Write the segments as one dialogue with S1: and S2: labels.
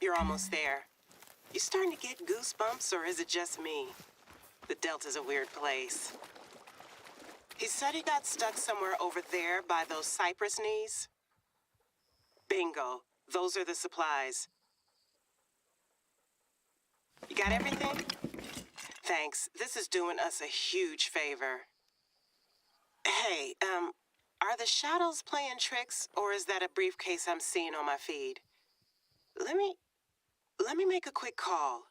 S1: You're almost there. You starting to get goosebumps, or is it just me? The Delta's a weird place. He said he got stuck somewhere over there by those cypress knees. Bingo. Those are the supplies. You got everything? Thanks. This is doing us a huge favor. Hey, are the shadows playing tricks, or is that a briefcase I'm seeing on my feed? Let me make a quick call.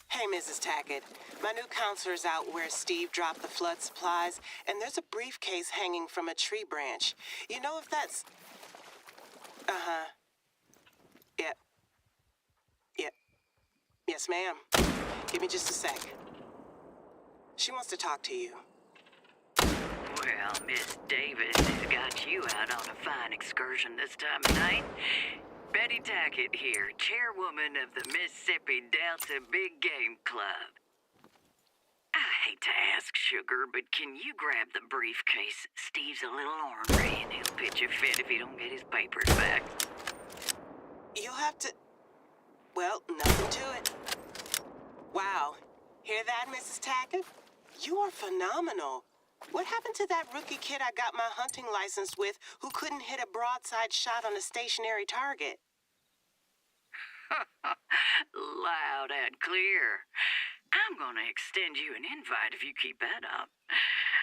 S1: Hey, Mrs. Tackett. My new counselor's out where Steve dropped the flood supplies, and there's a briefcase hanging from a tree branch. You know if that's... Uh-huh. Yep. Yep. Yes, ma'am. Give me just a sec. She wants to talk to you.
S2: Well, Miss Davis has got you out on a fine excursion this time of night. Betty Tackett here, chairwoman of the Mississippi Delta Big Game Club. I hate to ask, Sugar, but can you grab the briefcase? Steve's a little ornery, and he'll pitch a fit if he don't get his papers back.
S1: You'll have to... Well, nothing to it. Wow. Hear that, Mrs. Tackett? You are phenomenal. What happened to that rookie kid I got my hunting license with who couldn't hit a broadside shot on a stationary target?
S2: Loud and clear. I'm gonna extend you an invite if you keep that up.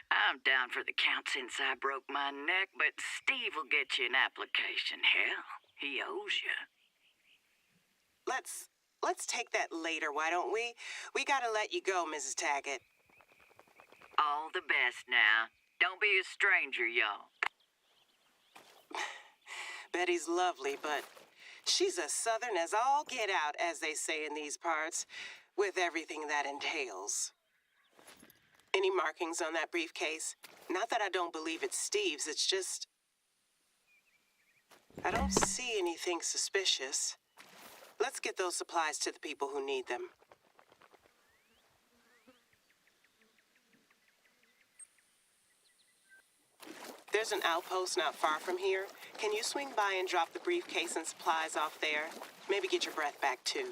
S2: I'm down for the count since I broke my neck, but Steve will get you an application. Hell, he owes you.
S1: Let's take that later, why don't we? We gotta let you go, Mrs. Tackett.
S2: All the best now. Don't be a stranger, y'all.
S1: Betty's lovely, but she's as southern as all get out, as they say in these parts, with everything that entails. Any markings on that briefcase? Not that I don't believe it's Steve's, it's just... I don't see anything suspicious. Let's get those supplies to the people who need them. There's an outpost not far from here. Can you swing by and drop the briefcase and supplies off there? Maybe get your breath back, too.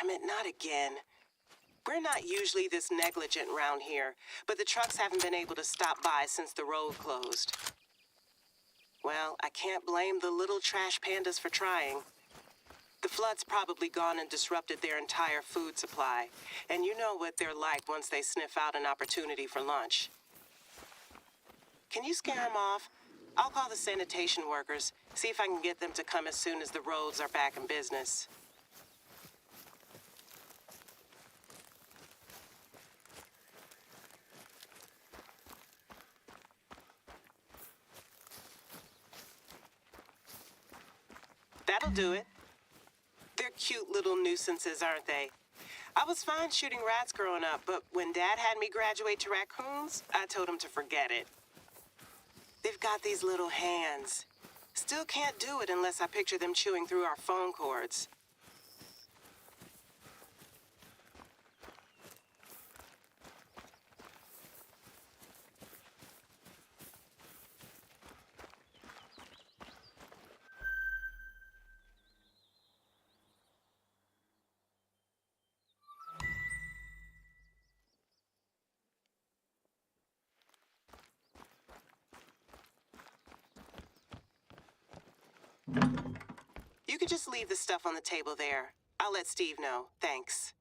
S1: damn it, not again. We're not usually this negligent round here, but the trucks haven't been able to stop by since the road closed. Well, I can't blame the little trash pandas for trying. The flood's probably gone and disrupted their entire food supply, and you know what they're like once they sniff out an opportunity for lunch. Can you scare them off? I'll call the sanitation workers, see if I can get them to come as soon as the roads are back in business. That'll do it. They're cute little nuisances, aren't they? I was fine shooting rats growing up, but when Dad had me graduate to raccoons, I told him to forget it. They've got these little hands. Still can't do it unless I picture them chewing through our phone cords. You could just leave the stuff on the table there. I'll let Steve know. Thanks.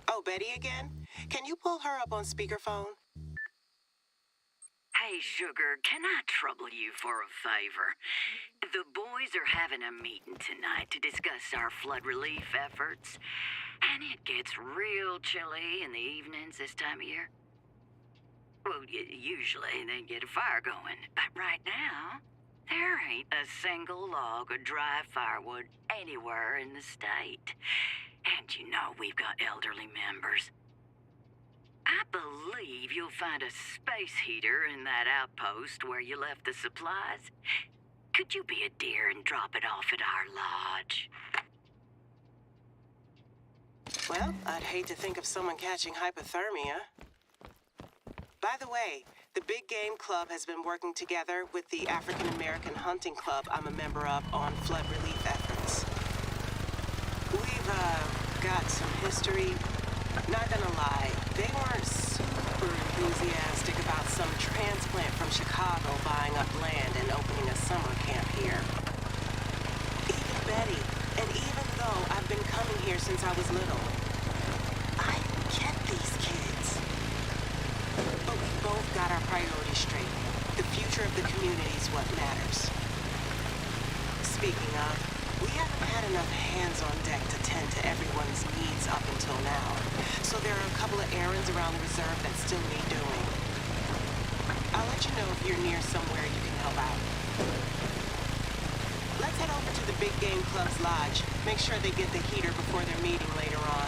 S1: Oh, Betty again? Can you pull her up on speakerphone?
S2: Hey, Sugar, can I trouble you for a favor? The boys are having a meeting tonight to discuss our flood relief efforts, and it gets real chilly in the evenings this time of year. Well, usually they get a fire going, but right now, there ain't a single log of dry firewood anywhere in the state. And you know we've got elderly members. I believe you'll find a space heater in that outpost where you left the supplies. Could you be a dear and drop it off at our lodge?
S1: Well, I'd hate to think of someone catching hypothermia. By the way, the Big Game Club has been working together with the African American Hunting Club I'm a member of on flood relief efforts. We've, got some history. Not gonna lie, they weren't super enthusiastic about some transplant from Chicago buying up land and opening a summer camp here. Even Betty, and even though I've been coming here since I was little, I get these kids. But we both got our priorities straight. The future of the community is what matters. Speaking of, we haven't had enough hands on deck to tend to everyone's needs up until now. So there are a couple of errands around the reserve that still need doing. I'll let you know if you're near somewhere you can help out. Let's head over to the Big Game Club's lodge. Make sure they get the heater before their meeting later on.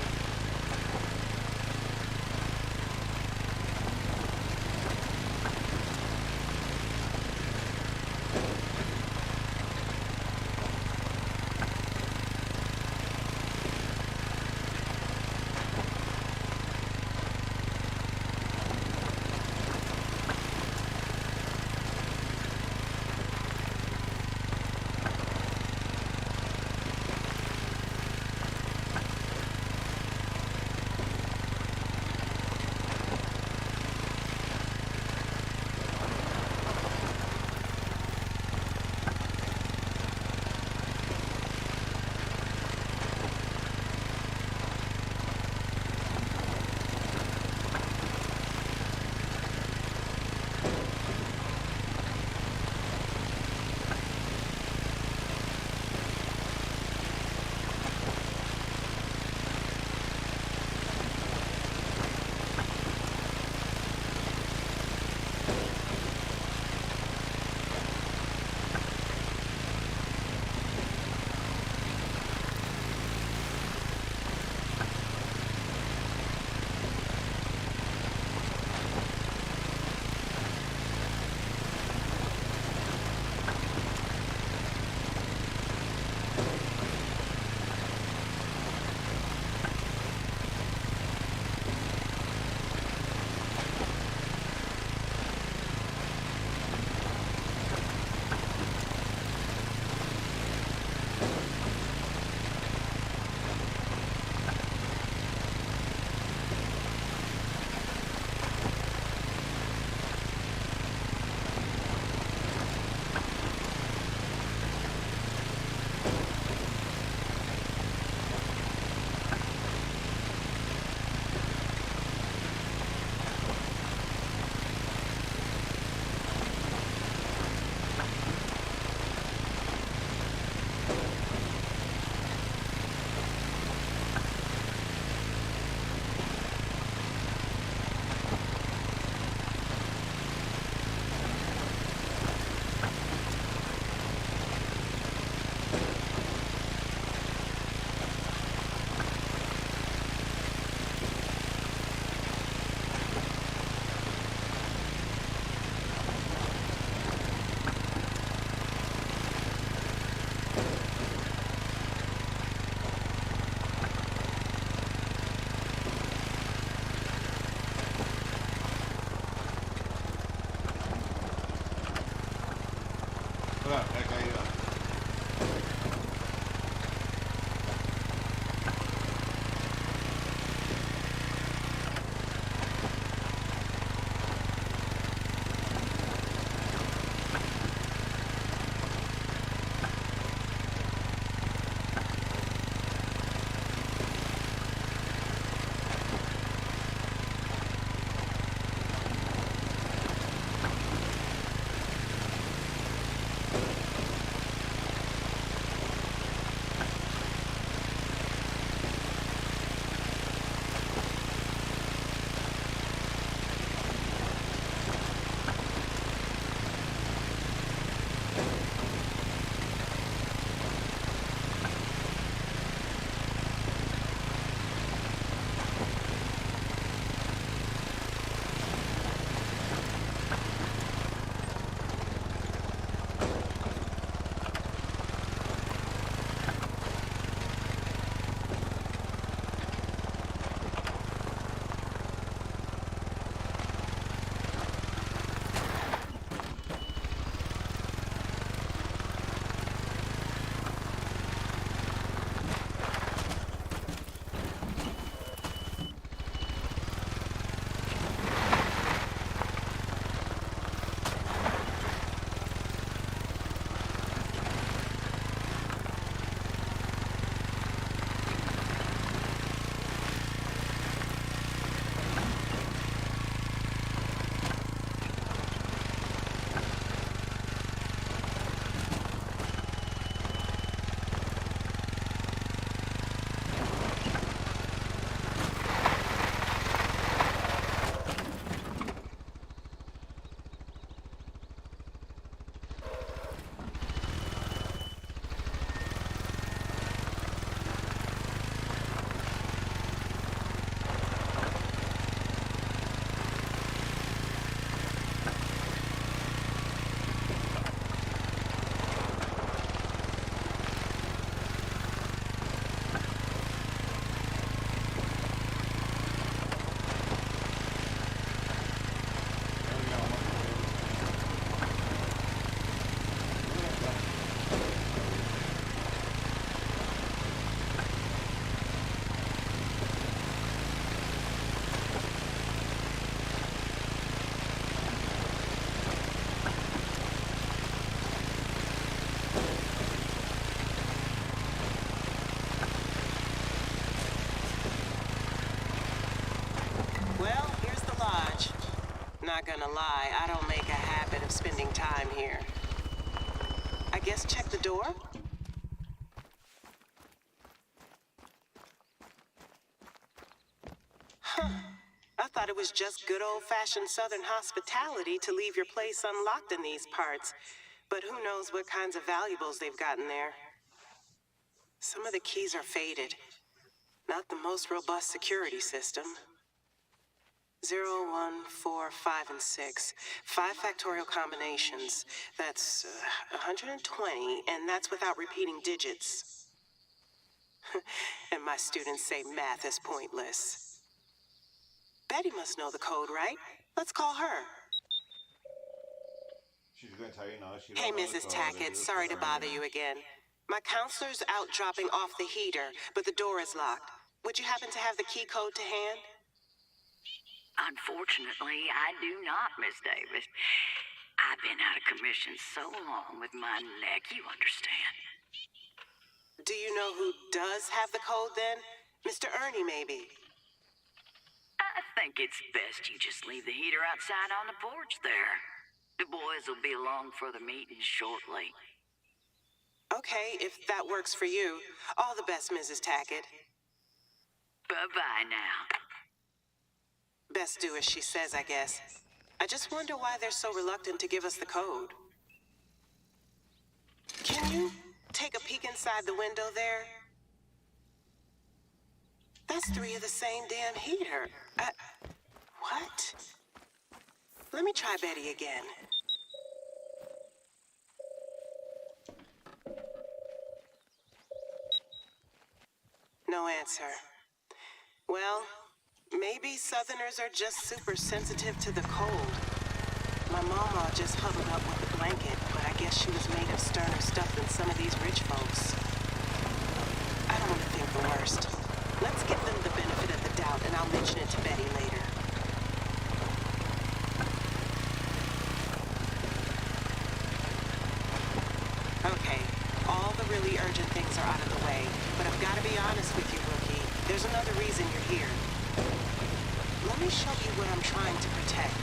S1: not gonna lie, I don't make a habit of spending time here. I guess check the door? I thought it was just good old-fashioned Southern hospitality to leave your place unlocked in these parts. But who knows what kinds of valuables they've gotten there. Some of the keys are faded. Not the most robust security system. 0, 1, 4, 5, and 6. 5 factorial combinations. That's 120, and that's without repeating digits. And my students say math is pointless. Betty must know the code, right? Let's call her.
S3: She's going to tell you no, she
S1: Hey,
S3: don't know the
S1: Mrs.
S3: code.
S1: Tackett, sorry to bother you again. My counselor's out dropping off the heater, but the door is locked. Would you happen to have the key code to hand?
S2: Unfortunately, I do not, Miss Davis. I've been out of commission so long with my neck, you understand.
S1: Do you know who does have the code then? Mr. Ernie, maybe?
S2: I think it's best you just leave the heater outside on the porch there. The boys will be along for the meeting shortly.
S1: Okay, if that works for you. All the best, Mrs. Tackett.
S2: Bye-bye now.
S1: Best do as she says, I guess. I just wonder why they're so reluctant to give us the code. Can you take a peek inside the window there? That's 3 of the same damn heater. What? Let me try Betty again. No answer. Well, maybe Southerners are just super sensitive to the cold. My mama just huddled up with a blanket, but I guess she was made of sterner stuff than some of these rich folks. I don't want to think the worst. Let's give them the benefit of the doubt, and I'll mention it to Betty later. Okay, all the really urgent things are out of the way, but I've got to be honest with you, Rookie. There's another reason you're here. Let me show you what I'm trying to protect.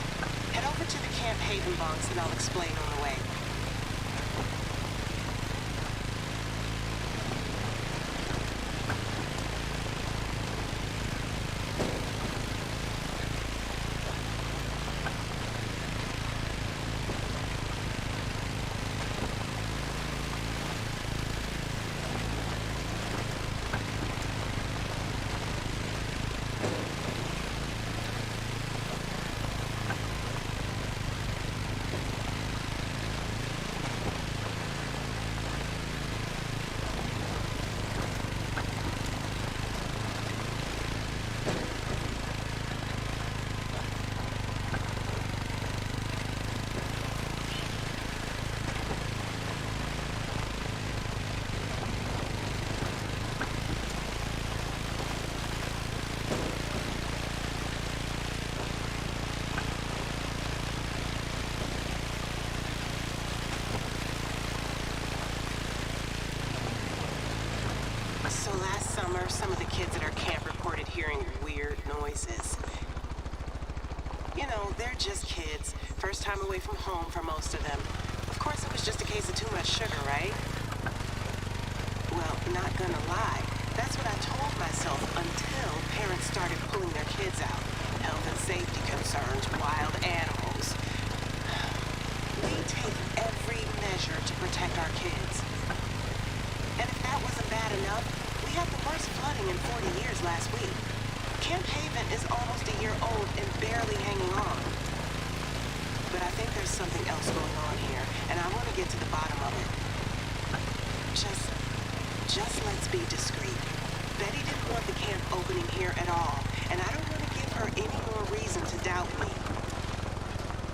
S1: Head over to the Camp Haven bunks and I'll explain on the way. So last summer, some of the kids at our camp reported hearing weird noises. You know, they're just kids. First time away from home for most of them. Of course, it was just a case of too much sugar, right? Well, not gonna lie. That's what I told myself until parents started pulling their kids out. Health and safety concerns, wild animals. We take every measure to protect our kids. And if that wasn't bad enough, we had the worst flooding in 40 years last week. Camp Haven is almost a year old and barely hanging on. But I think there's something else going on here, and I want to get to the bottom of it. Just let's be discreet. Betty didn't want the camp opening here at all, and I don't want to give her any more reason to doubt me.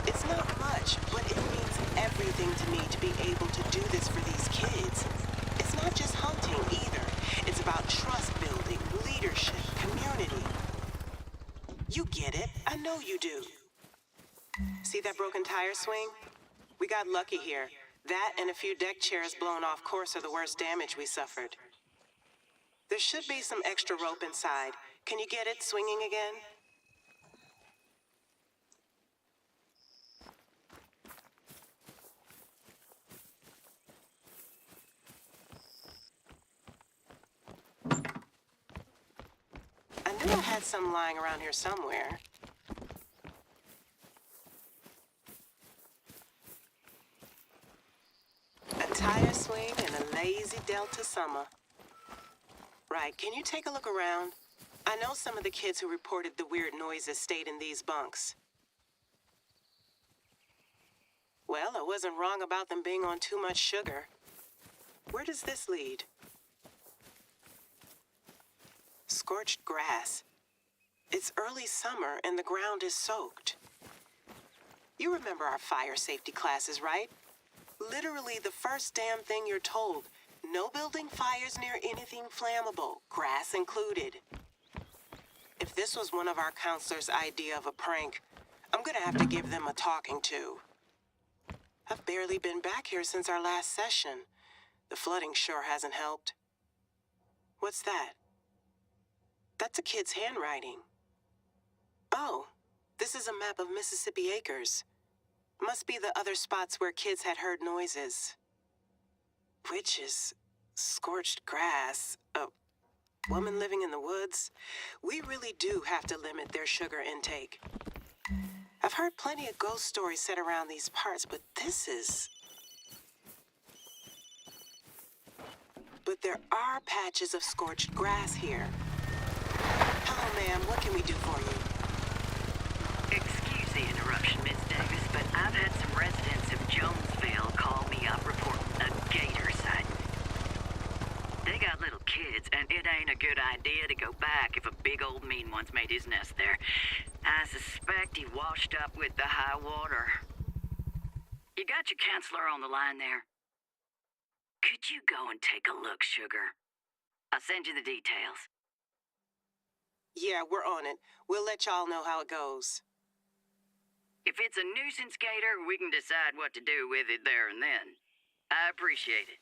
S1: It's not much, but it means everything to me to be able to do this for these kids. It's not just hunting either. It's about trust building, leadership, community. You get it. I know you do. See that broken tire swing? We got lucky here. That and a few deck chairs blown off course are the worst damage we suffered. There should be some extra rope inside. Can you get it swinging again? had some lying around here somewhere. A tire swing and a lazy Delta summer. Right, can you take a look around? I know some of the kids who reported the weird noises stayed in these bunks. Well, I wasn't wrong about them being on too much sugar. Where does this lead? Scorched grass. It's early summer and the ground is soaked. You remember our fire safety classes, right? Literally the first damn thing you're told. No building fires near anything flammable, grass included. If this was one of our counselors' idea of a prank, I'm gonna have to give them a talking to. I've barely been back here since our last session. The flooding sure hasn't helped. What's that? That's a kid's handwriting. Oh, this is a map of Mississippi Acres. Must be the other spots where kids had heard noises. Witches, scorched grass, a woman living in the woods. We really do have to limit their sugar intake. I've heard plenty of ghost stories set around these parts, but this is... But there are patches of scorched grass here. Hello, ma'am. What can we do for you?
S2: Excuse the interruption, Miss Davis, but I've had some residents of Jonesville call me up reporting a gator sighting. They got little kids, and it ain't a good idea to go back if a big old mean one's made his nest there. I suspect he washed up with the high water. You got your counselor on the line there? Could you go and take a look, sugar? I'll send you the details.
S1: Yeah, we're on it. We'll let y'all know how it goes.
S2: If it's a nuisance gator, we can decide what to do with it there and then. I appreciate it.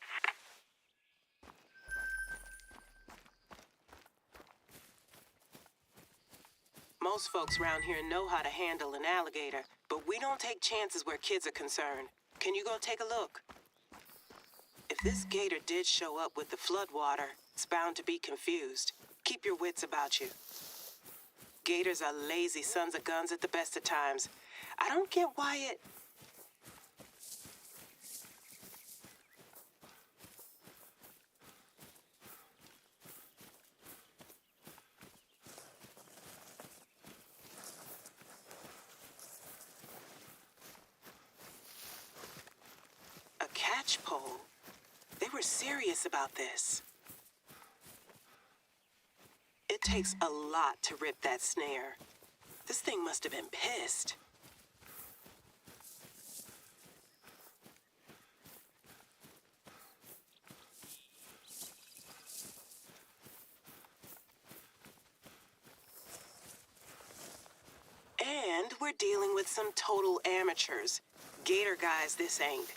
S1: Most folks around here know how to handle an alligator, but we don't take chances where kids are concerned. Can you go take a look? If this gator did show up with the floodwater, it's bound to be confused. Keep your wits about you. Gators are lazy sons of guns at the best of times. I don't get why it... A catch pole? They were serious about this. It takes a lot to rip that snare. This thing must have been pissed. And we're dealing with some total amateurs. Gator guys, this ain't.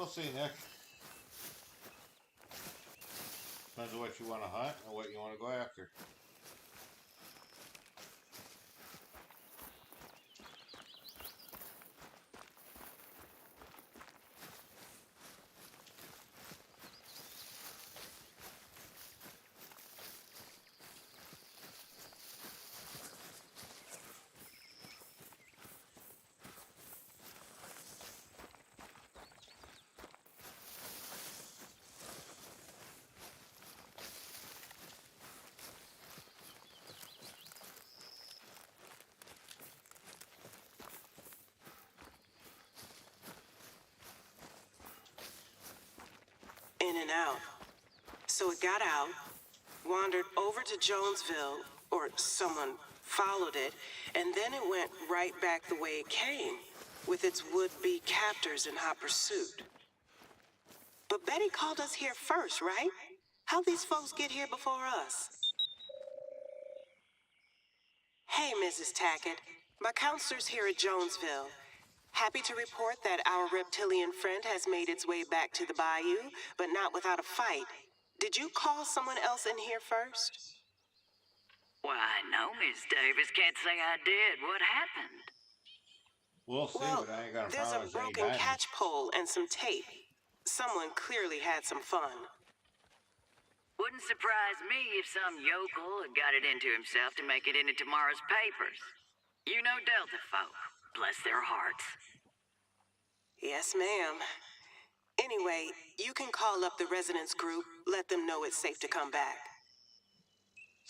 S3: We'll see, Nick. Depends on what you want to hunt and what you want to go after.
S1: In and out. So it got out, wandered over to Jonesville, or someone followed it, and then it went right back the way it came, with its would-be captors in hot pursuit. But Betty called us here first, right? How'd these folks get here before us? Hey, Mrs. Tackett. My counselor's here at Jonesville. Happy to report that our reptilian friend has made its way back to the bayou, but not without a fight. Did you call someone else in here first?
S2: Why, no, Miss Davis. Can't say I did. What happened?
S3: We'll see,
S1: Well,
S3: but I ain't gonna
S1: there's a
S3: promise any
S1: broken
S3: diamonds.
S1: catch pole and some tape. Someone clearly had some fun.
S2: Wouldn't surprise me if some yokel had got it into himself to make it into tomorrow's papers. You know Delta folk. Bless their hearts.
S1: Yes, ma'am. Anyway, you can call up the residents group, let them know it's safe to come back.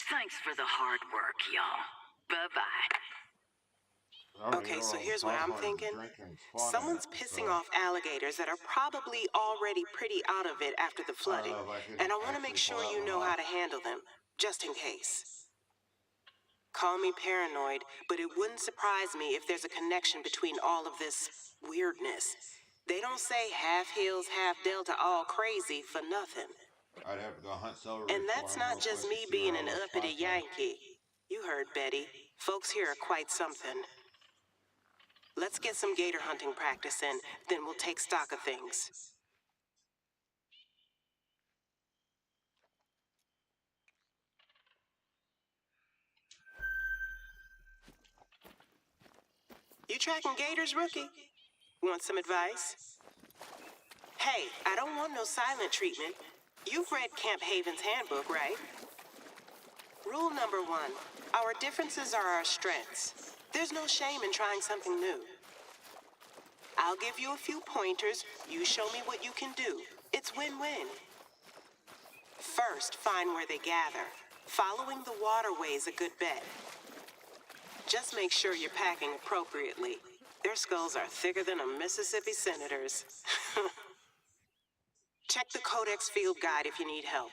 S2: Thanks for the hard work, y'all. Bye-bye.
S1: Okay, so here's what I'm thinking. Someone's pissing off alligators that are probably already pretty out of it after the flooding, and I want to make sure you know how to handle them, just in case. Call me paranoid, but it wouldn't surprise me if there's a connection between all of this weirdness. They don't say half hills, half delta, all crazy for nothing.
S3: I'd have to go hunt silver.
S1: And that's not just me being an uppity Yankee. You heard Betty. Folks here are quite something. Let's get some gator hunting practice in, then we'll take stock of things. You tracking gators, rookie? Want some advice? Hey, I don't want no silent treatment. You've read Camp Haven's handbook, right? Rule number 1, our differences are our strengths. There's no shame in trying something new. I'll give you a few pointers, you show me what you can do. It's win-win. First, find where they gather. Following the waterway's a good bet. Just make sure you're packing appropriately. Their skulls are thicker than a Mississippi senator's. Check the Codex Field Guide if you need help.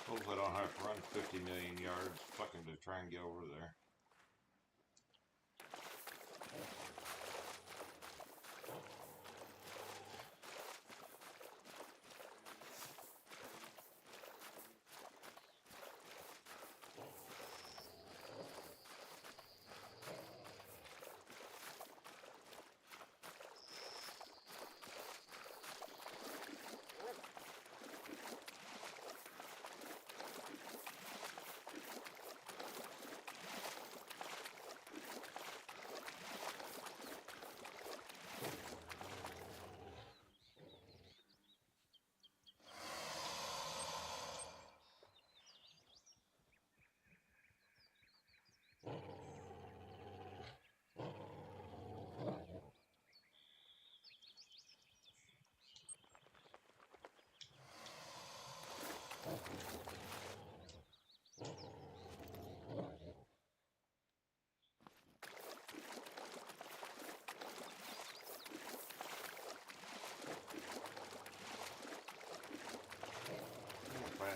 S3: Hopefully I don't have to run 50 million yards fucking to try and get over there.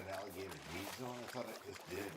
S3: an alligator heat zone? I thought it just did.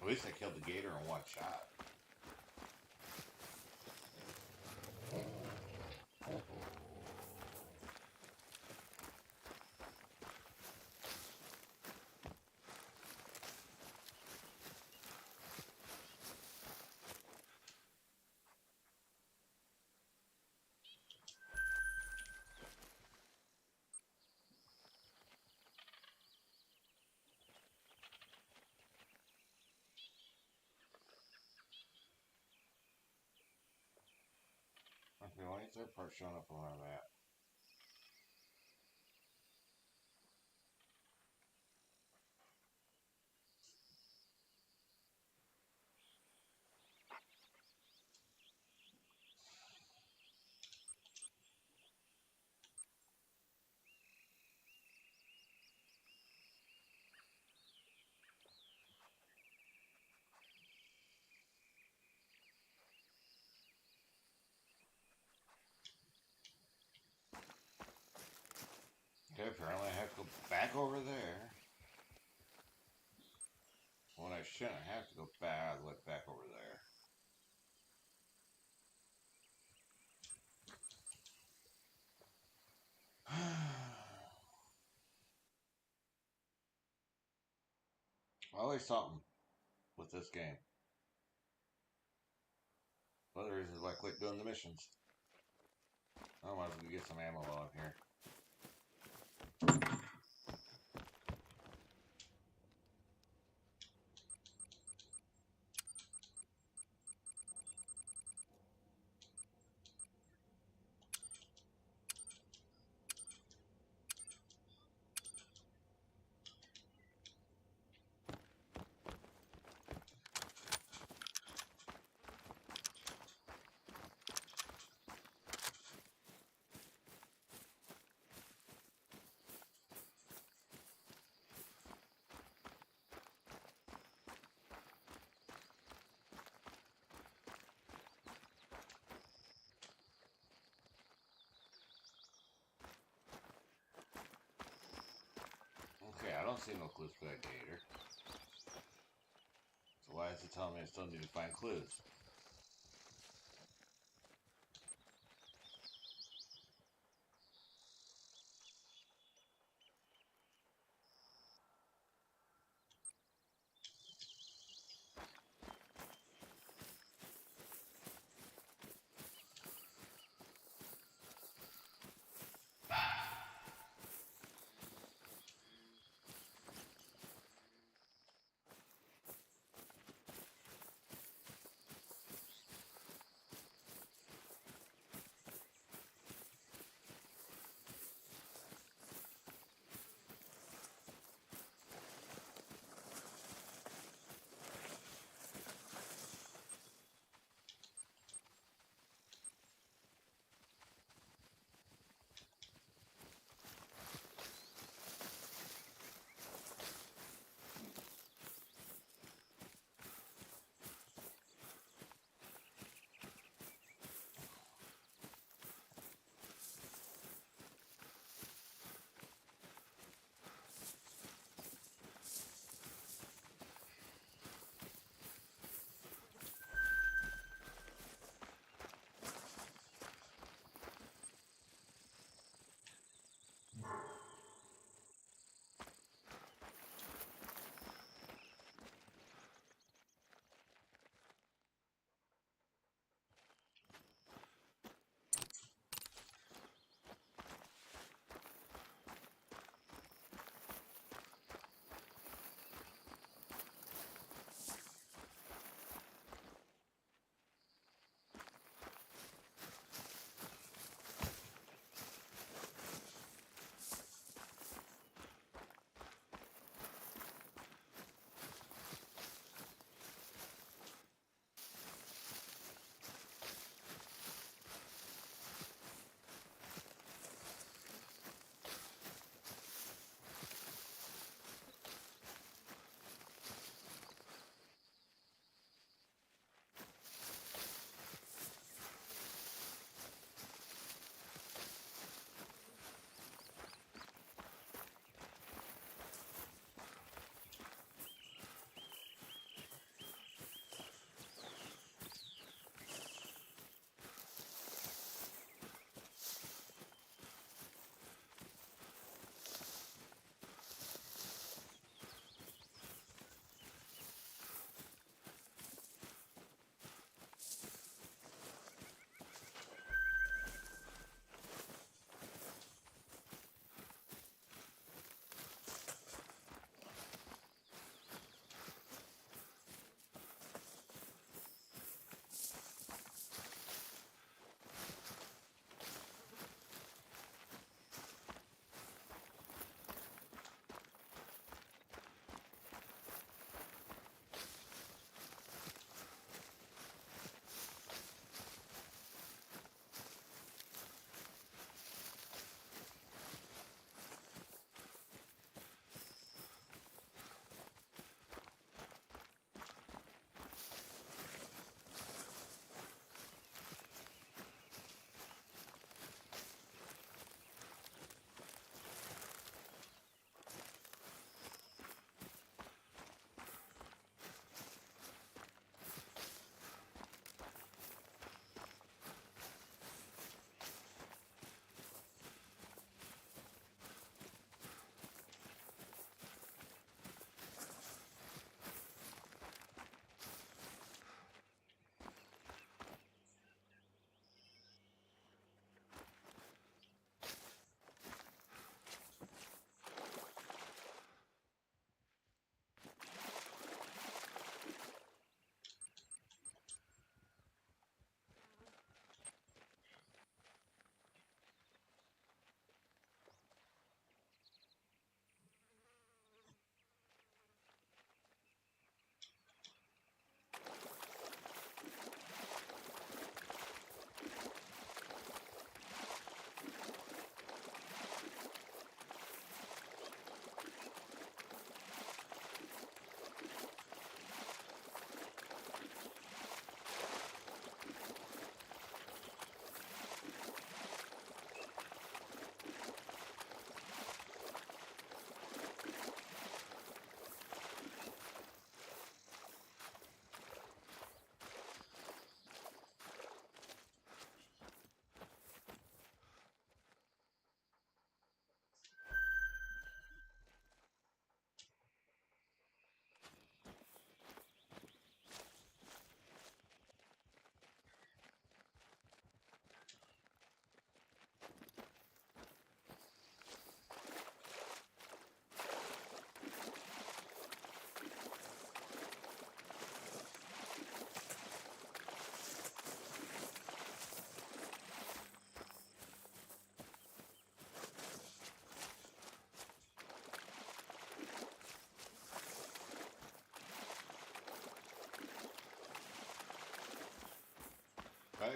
S3: At least I killed the gator in one shot. Okay, why is their part showing up on our map? Okay, apparently I have to go back over there. When I shouldn't have to go back, look back over there. Always something with this game. One of the reasons why I quit doing the missions. I might as well get some ammo while I'm here. Okay, I don't see no clues for that gator. So why is it telling me I still need to find clues?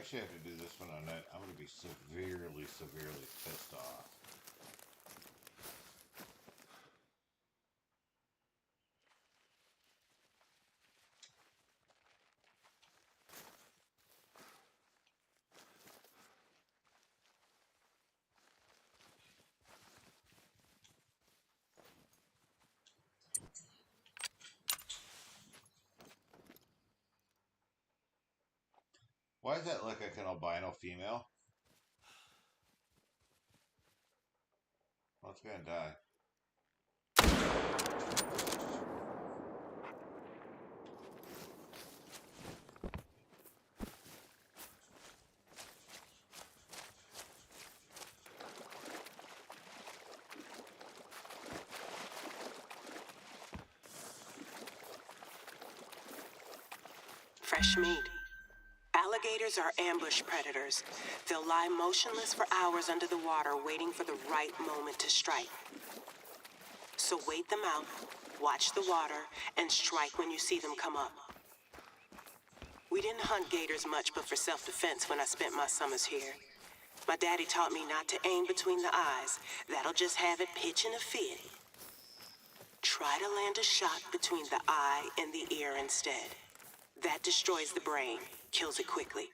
S3: actually have to do this one on that, I'm going to be severely, severely pissed off. Why does that look like an albino female? Well, it's gonna die.
S1: Fresh meat. Alligators are ambush predators. They'll lie motionless for hours under the water, waiting for the right moment to strike. So wait them out, watch the water, and strike when you see them come up. We didn't hunt gators much but for self-defense when I spent my summers here. My daddy taught me not to aim between the eyes. That'll just have it pitching a fit. Try to land a shot between the eye and the ear instead. That destroys the brain, kills it quickly.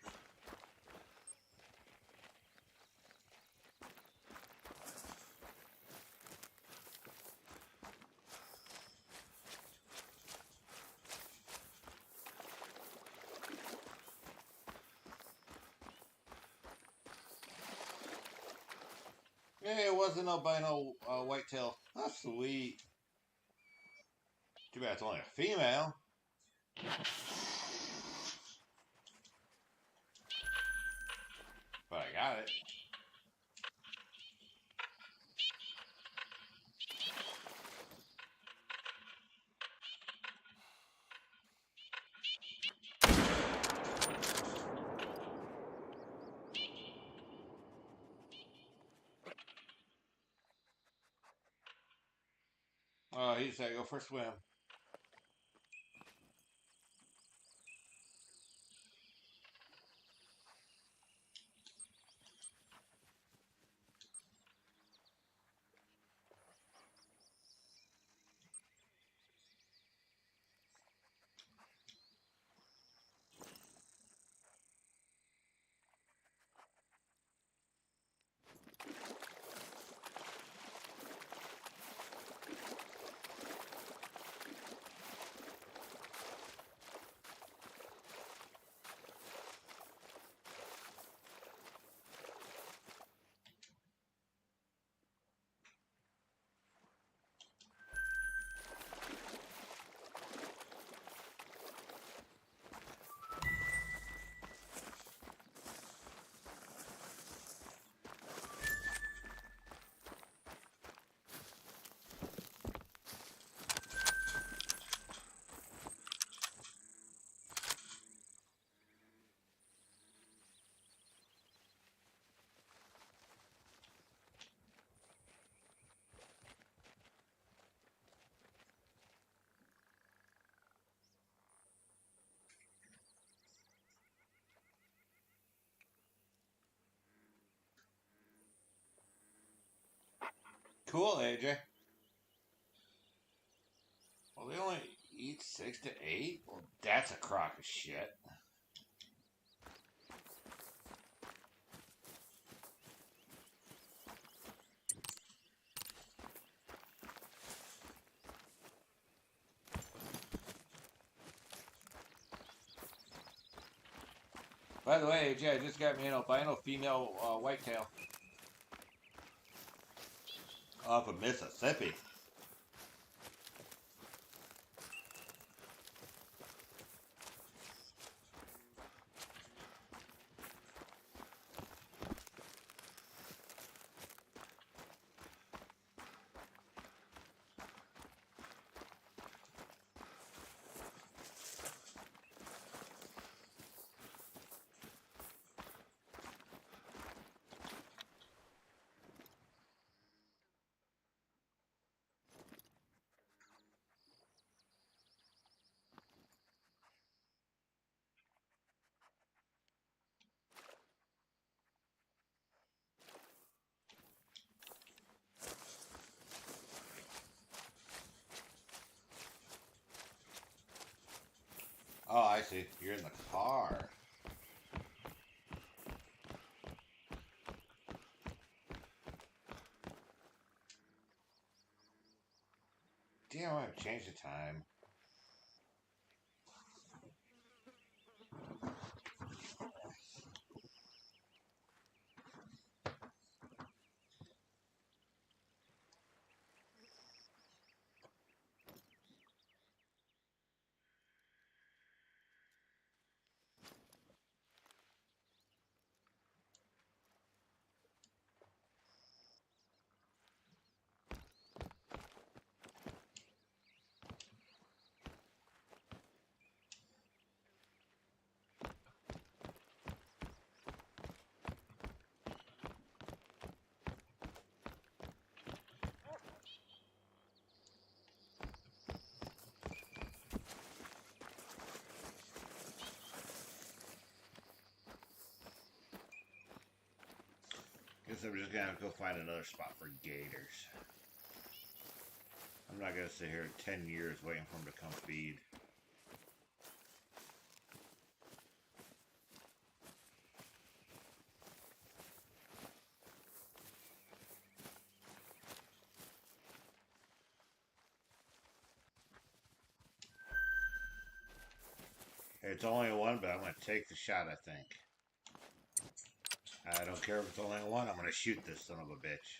S3: Yeah, it was an albino whitetail. Oh, sweet. Too bad it's only a female. But I got it. Oh, he said go for a swim. Cool, AJ. Well, they only eat 6 to 8? Well, that's a crock of shit. By the way, AJ, I just got me an albino female whitetail. Off of Mississippi. Oh, I see. You're in the car. Damn, I have to change the time. Guess I'm just gonna have to go find another spot for gators. I'm not gonna sit here 10 years waiting for them to come feed. It's only one, but I'm gonna take the shot, I think. I don't care if it's only one, I'm gonna shoot this son of a bitch.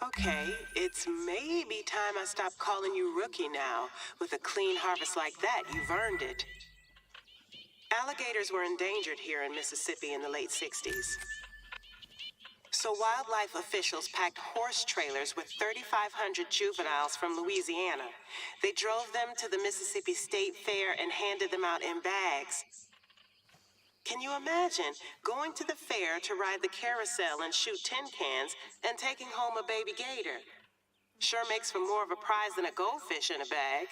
S1: Okay, it's maybe time I stop calling you rookie now. With a clean harvest like that, you've earned it. Alligators were endangered here in Mississippi in the late 60s. So wildlife officials packed horse trailers with 3,500 juveniles from Louisiana. They drove them to the Mississippi State Fair and handed them out in bags. Can you imagine going to the fair to ride the carousel and shoot tin cans and taking home a baby gator? Sure makes for more of a prize than a goldfish in a bag.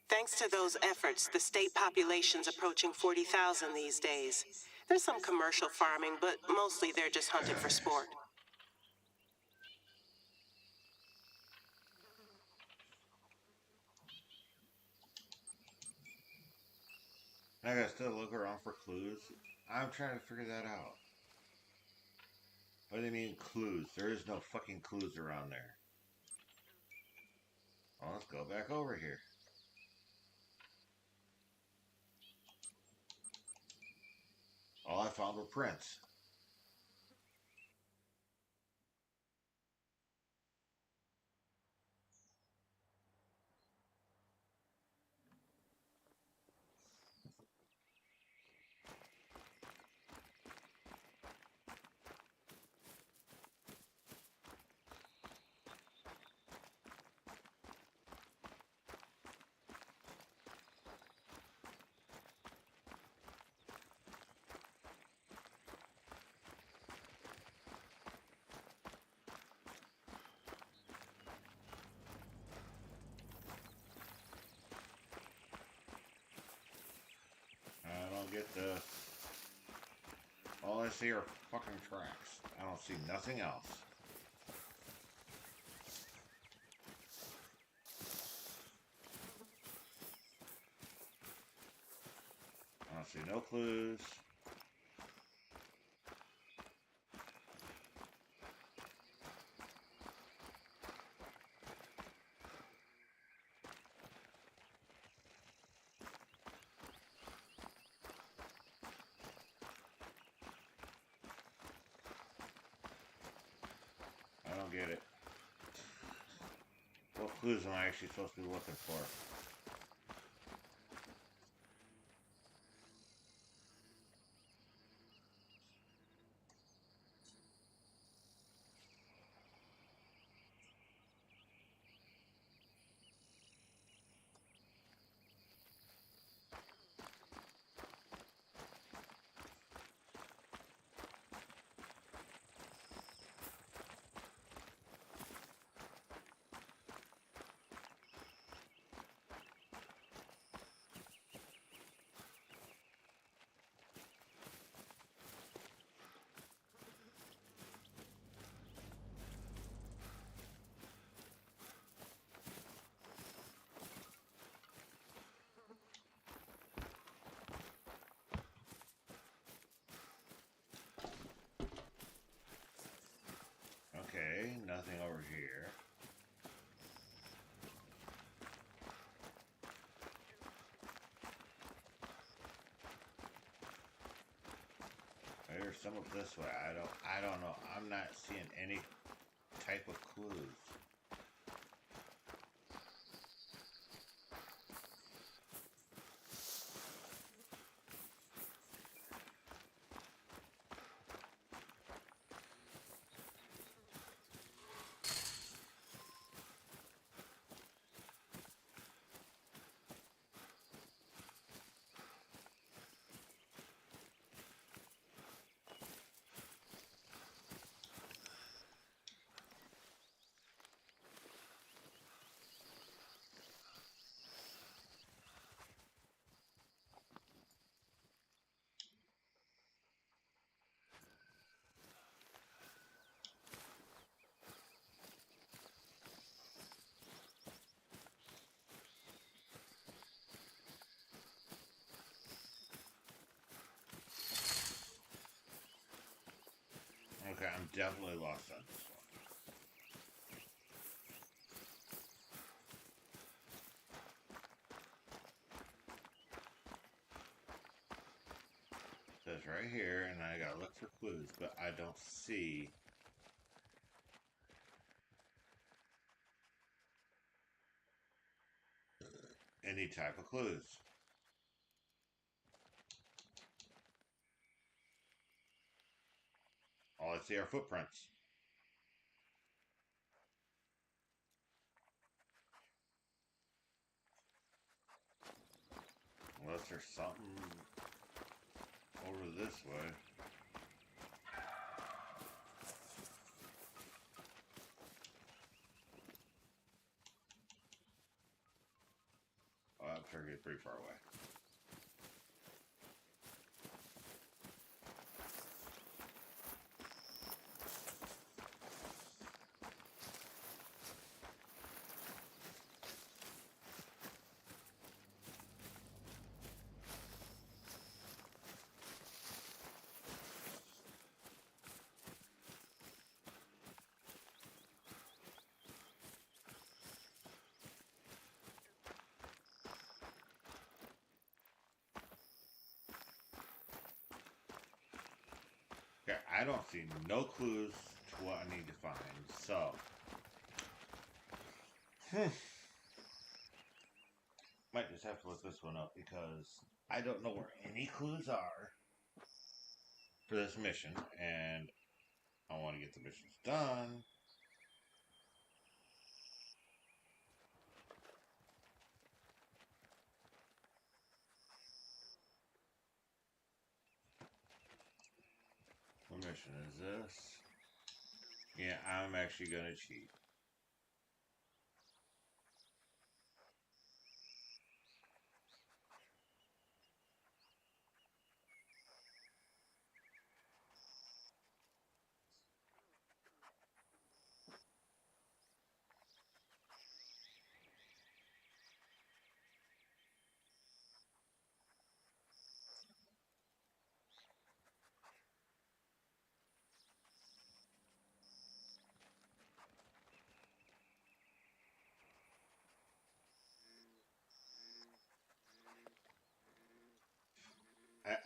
S1: Thanks to those efforts, the state population's approaching 40,000 these days. There's some commercial farming, but mostly they're just hunted for sport.
S3: I gotta still look around for clues. I'm trying to figure that out. What do they mean clues? There is no fucking clues around there. Well, let's go back over here. All I found were prints. I don't get this. All I see are fucking tracks. I don't see nothing else. I don't see no clues. don't get it. What clues am I actually supposed to be looking for? Okay, nothing over here. There's some up this way. I don't know. I'm not seeing any type of clues. Okay, I'm definitely lost on this one. It says right here, and I gotta look for clues, but I don't see any type of clues. All I see are footprints. Unless there's something over this way. Oh, I'm sure it's pretty far away. Okay, I don't see no clues to what I need to find, so might just have to look this one up because I don't know where any clues are for this mission, and I want to get the missions done. What mission is this? Yeah, I'm actually gonna cheat.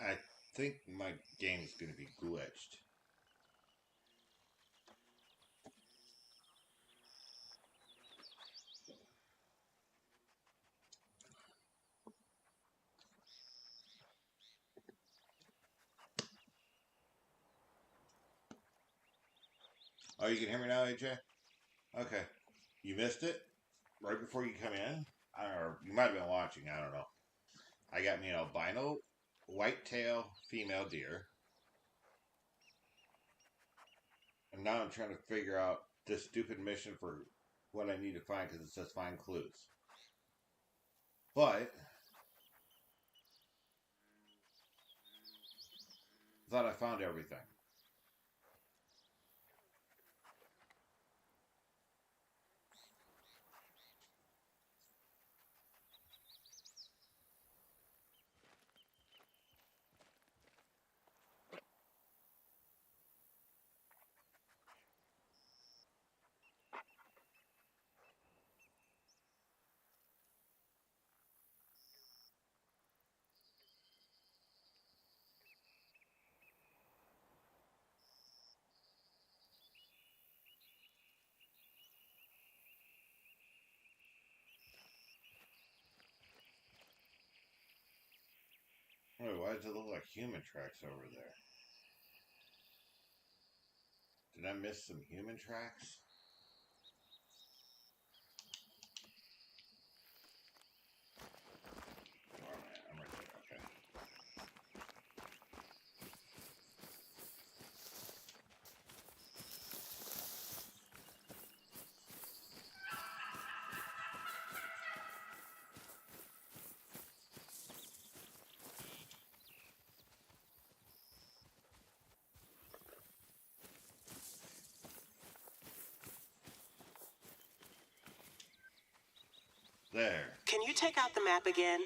S3: I think my game's gonna be glitched. Oh, you can hear me now, AJ? Okay. You missed it right before you come in? Or you might have been watching, I don't know. I got me an albino whitetail female deer. And now I'm trying to figure out this stupid mission for what I need to find because it says find clues. But I thought I found everything. Wait, why does it look like human tracks over there? Did I miss some human tracks? Oh man, I'm right there, okay. There.
S1: Can you take out the map again?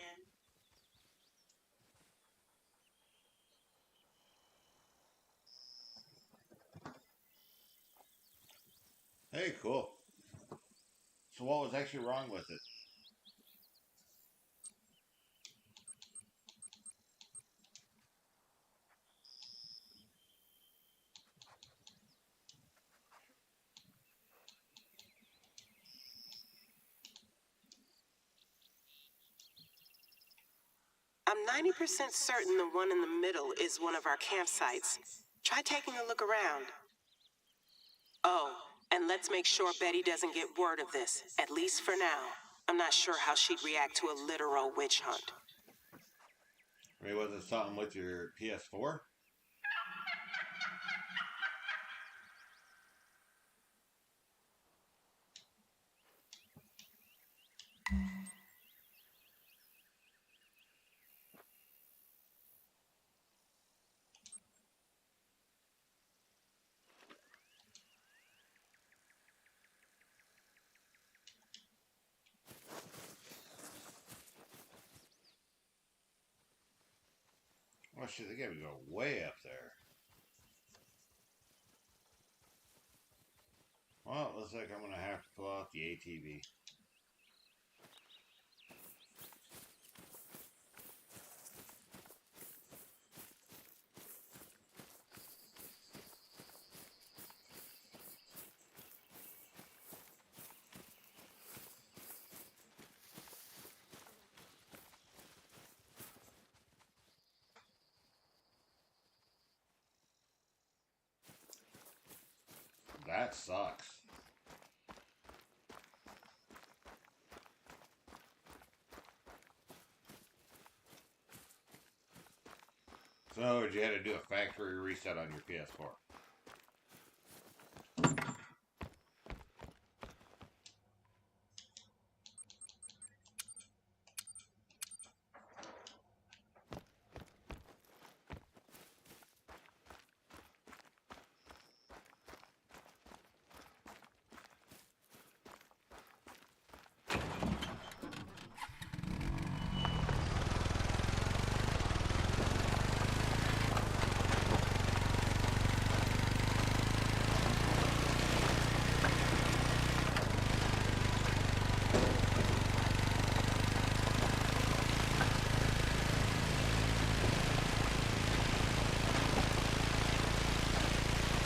S3: Hey, cool. So what was actually wrong with it?
S1: I'm 90% certain the one in the middle is one of our campsites. Try taking a look around. Oh, and let's make sure Betty doesn't get word of this, at least for now. I'm not sure how she'd react to a literal witch hunt.
S3: I mean, was it something with your PS4? Oh shit, they gotta go way up there. Well, it looks like I'm gonna have to pull out the ATV. That sucks. So in other words, you had to do a factory reset on your PS4.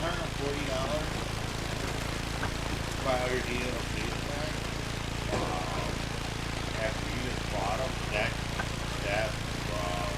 S3: $140 buy all your DLCs back. Wow. After you just bought them, wow.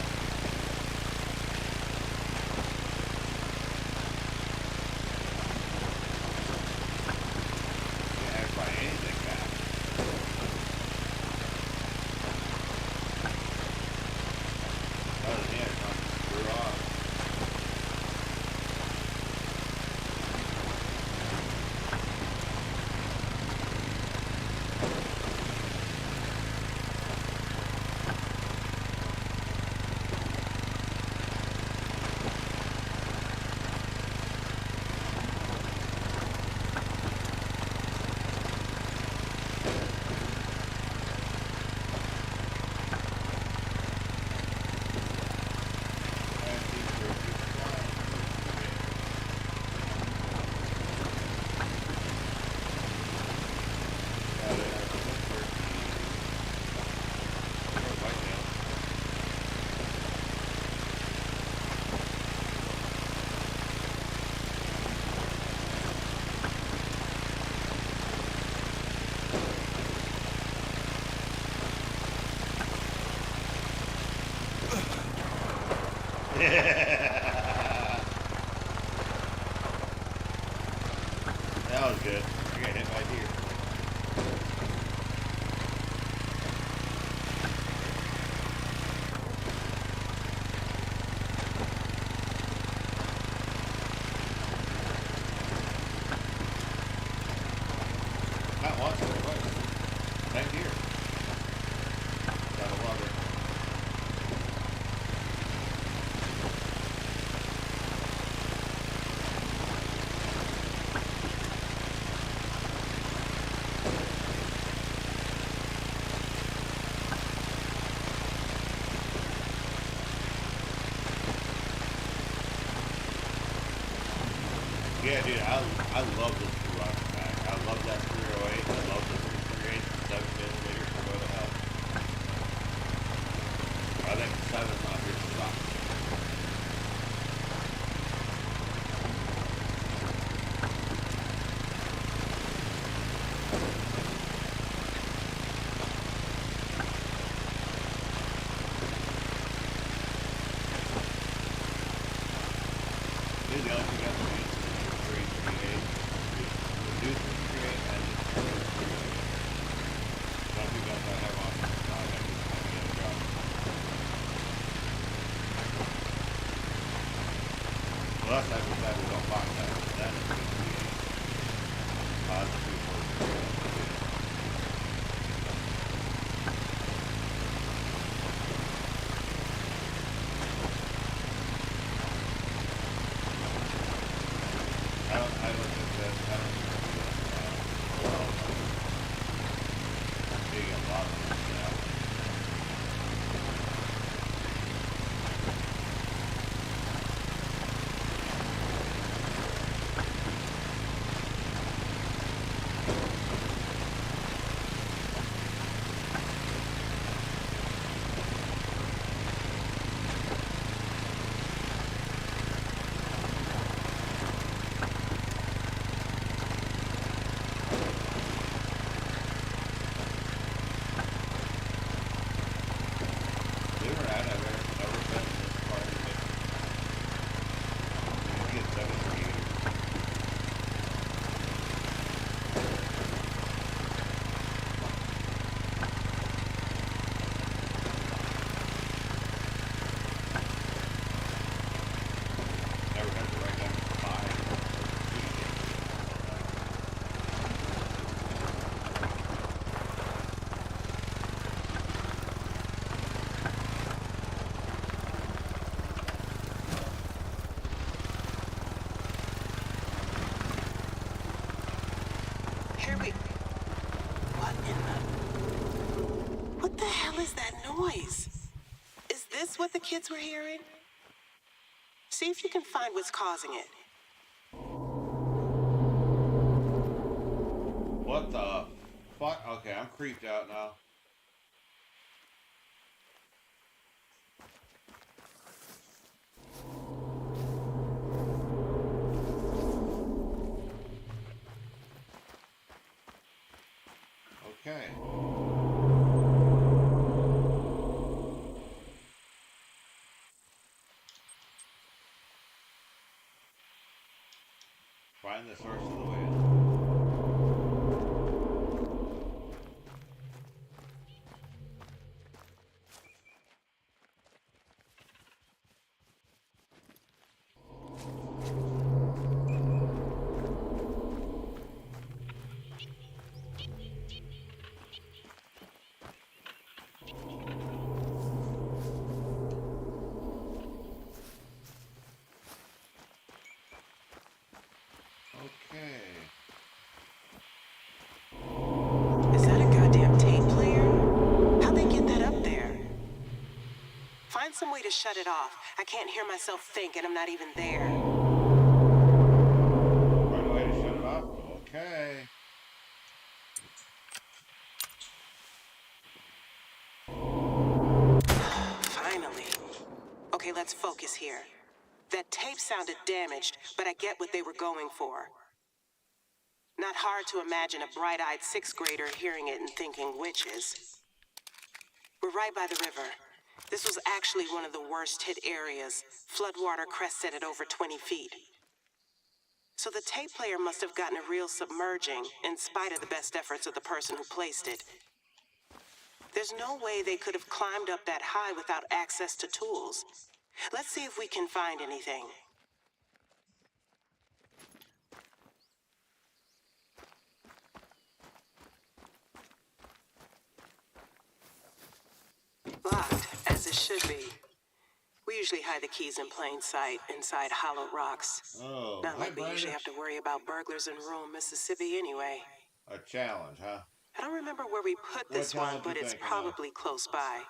S3: That was good. I got hit by a deer. Not once, but twice. Same deer. Gotta love it. Yeah, dude, I love this two rocket pack. I love that 308. I love the 338 7mm for go to hell. I think the 7 on here sucks. Dude, the only thing I can use is the 338. The new 338 and the 338. Some people don't have on. I got to get a job. Well, that's not bad. We don't box that. That is 338. That's the 243. I don't think that, I don't think that, well, you get a lot of them now. Believe it or not, I've never been this far in the mission. You get 7 meters. Never had to write down 5 feet.
S1: Here we... What the hell is that noise? Is this what the kids were hearing? See if you can find what's causing it.
S3: What the fuck? Okay, I'm creeped out now. Okay. Find the source of the wail. Okay.
S1: Is that a goddamn tape player? How'd they get that up there? Find some way to shut it off. I can't hear myself think and I'm not even there.
S3: Find a way to shut it off? Okay.
S1: Finally. Okay, let's focus here. That tape sounded damaged, but I get what they were going for. Not hard to imagine a bright-eyed 6th grader hearing it and thinking witches. We're right by the river. This was actually one of the worst hit areas. Floodwater crested at over 20 feet. So the tape player must have gotten a real submerging, in spite of the best efforts of the person who placed it. There's no way they could have climbed up that high without access to tools. Let's see if we can find anything. Locked, as it should be. We usually hide the keys in plain sight, inside hollow rocks.
S3: Oh,
S1: Not
S3: hi,
S1: like we usually
S3: Brandon.
S1: have to worry about burglars in rural Mississippi anyway.
S3: A challenge, huh?
S1: I don't remember where we put
S3: What
S1: this one,
S3: challenge
S1: but
S3: you
S1: it's
S3: thinking of?
S1: probably close by.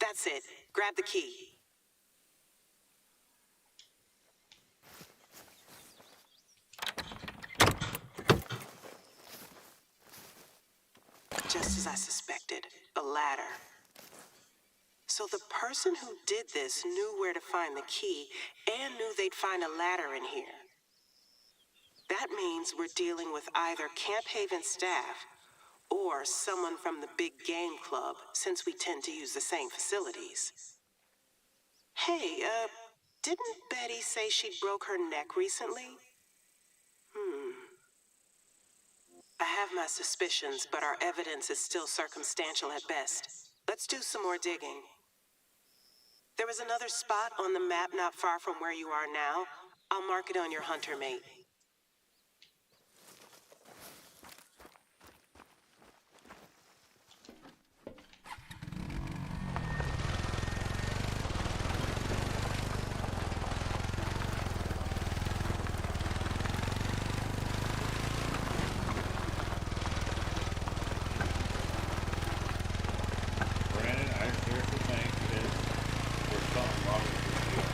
S1: That's it. Grab the key. Just as I suspected, a ladder. So the person who did this knew where to find the key and knew they'd find a ladder in here. That means we're dealing with either Camp Haven staff or someone from the Big Game Club, since we tend to use the same facilities. Hey, didn't Betty say she broke her neck recently? I have my suspicions, but our evidence is still circumstantial at best. Let's do some more digging. There was another spot on the map not far from where you are now. I'll mark it on your hunter mate.
S3: Brandon, I seriously think there's something wrong with this deal.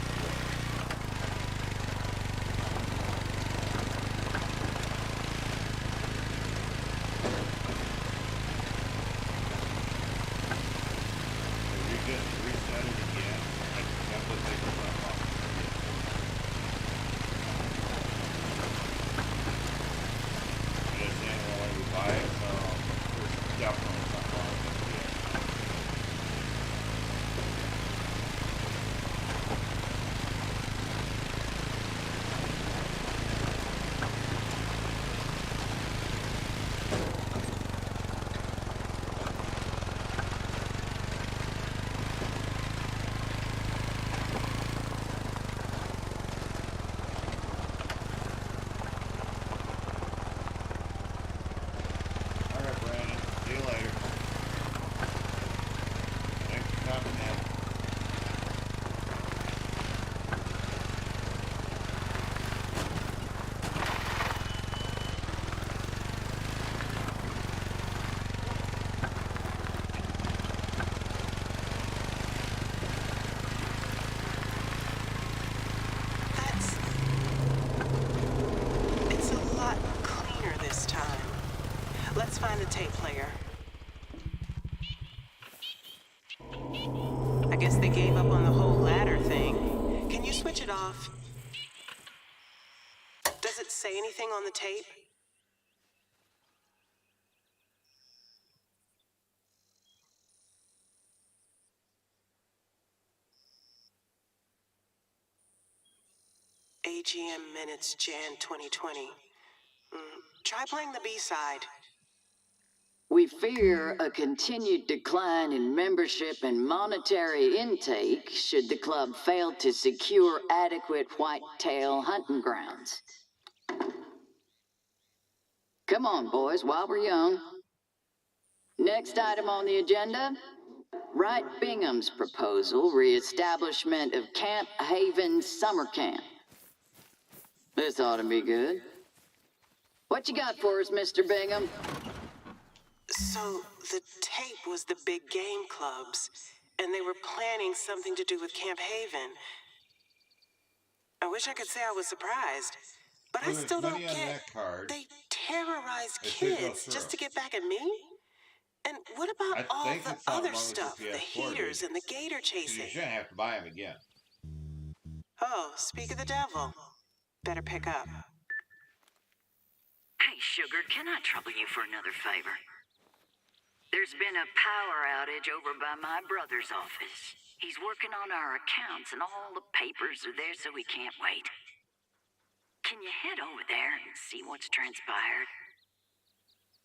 S3: If you just reset it again, that's what they can run off. Just saying, well, when we buy it, there's definitely something wrong with this deal. All right, Brandon. See you later. Thanks for coming in.
S1: That's... It's a lot cleaner this time. Let's find the tape player. I guess they gave up on the whole ladder thing. Can you switch it off? Does it say anything on the tape? AGM minutes, Jan 2020. Try playing the B-side.
S2: We fear a continued decline in membership and monetary intake should the club fail to secure adequate whitetail hunting grounds. Come on, boys, while we're young. Next item on the agenda, Wright Bingham's proposal, reestablishment of Camp Haven Summer Camp. This ought to be good. What you got for us, Mr. Bingham?
S1: So, the tape was the Big Game Club's, and they were planning something to do with Camp Haven. I wish I could say I was surprised, but I
S3: Well, there's
S1: still don't
S3: money on
S1: get...
S3: that card.
S1: They terrorize
S3: It should go
S1: kids
S3: through.
S1: just to get back at me? And what about
S3: I
S1: all
S3: think
S1: the
S3: it's something
S1: other
S3: wrong with
S1: stuff?
S3: your
S1: The
S3: PS4,
S1: heaters
S3: dude.
S1: and the gator
S3: So you
S1: chasing?
S3: shouldn't have to buy them again.
S1: Oh, speak of the devil. Better pick up.
S2: Hey, Sugar, can I trouble you for another favor? There's been a power outage over by my brother's office. He's working on our accounts and all the papers are there so he can't wait. Can you head over there and see what's transpired?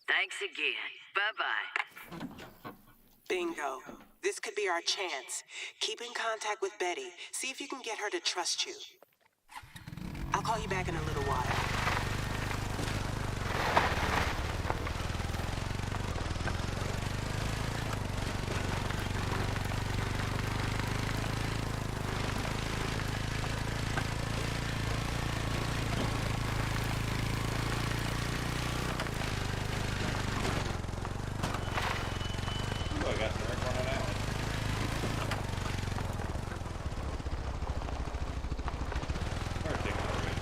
S2: Thanks again. Bye-bye.
S1: Bingo. This could be our chance. Keep in contact with Betty. See if you can get her to trust you. I'll call you back in a little while.
S3: Ooh, I got the right one on that one. Better take it already.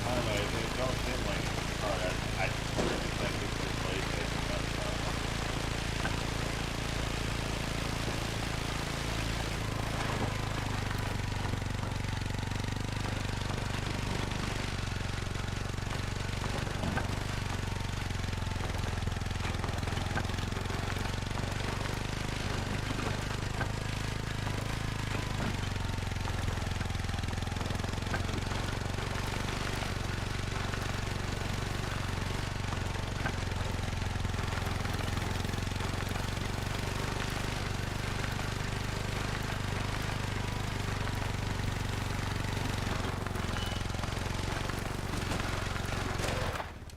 S3: I don't know, it don't seem like it's hard. I really think it's just PlayStation stuff.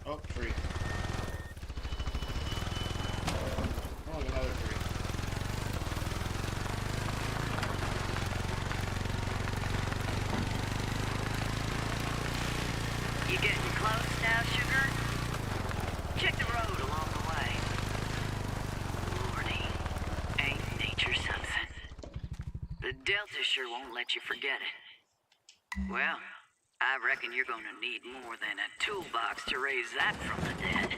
S3: Oh, tree. Oh, another tree.
S2: You getting close now, Sugar? Check the road along the way. Lordy, ain't nature something? The Delta sure won't let you forget it. Well, I reckon you're gonna need more than a toolbox to raise that from the dead.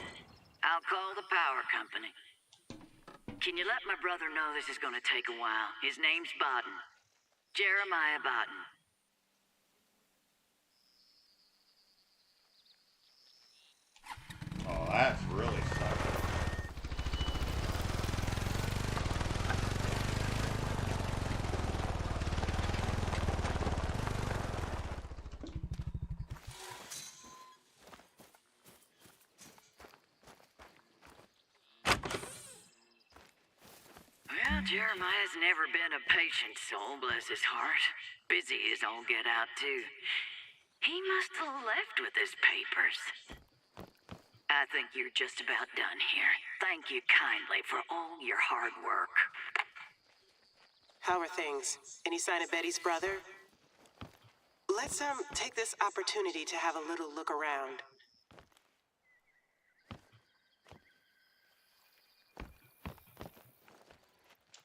S2: I'll call the power company. Can you let my brother know this is gonna take a while? His name's Bodden. Jeremiah Bodden.
S3: Oh, that's really sucking.
S2: Well, Jeremiah's never been a patient soul, bless his heart. Busy as all get out, too. He must have left with his papers. I think you're just about done here. Thank you kindly for all your hard work.
S1: How are things? Any sign of Betty's brother? Let's take this opportunity to have a little look around.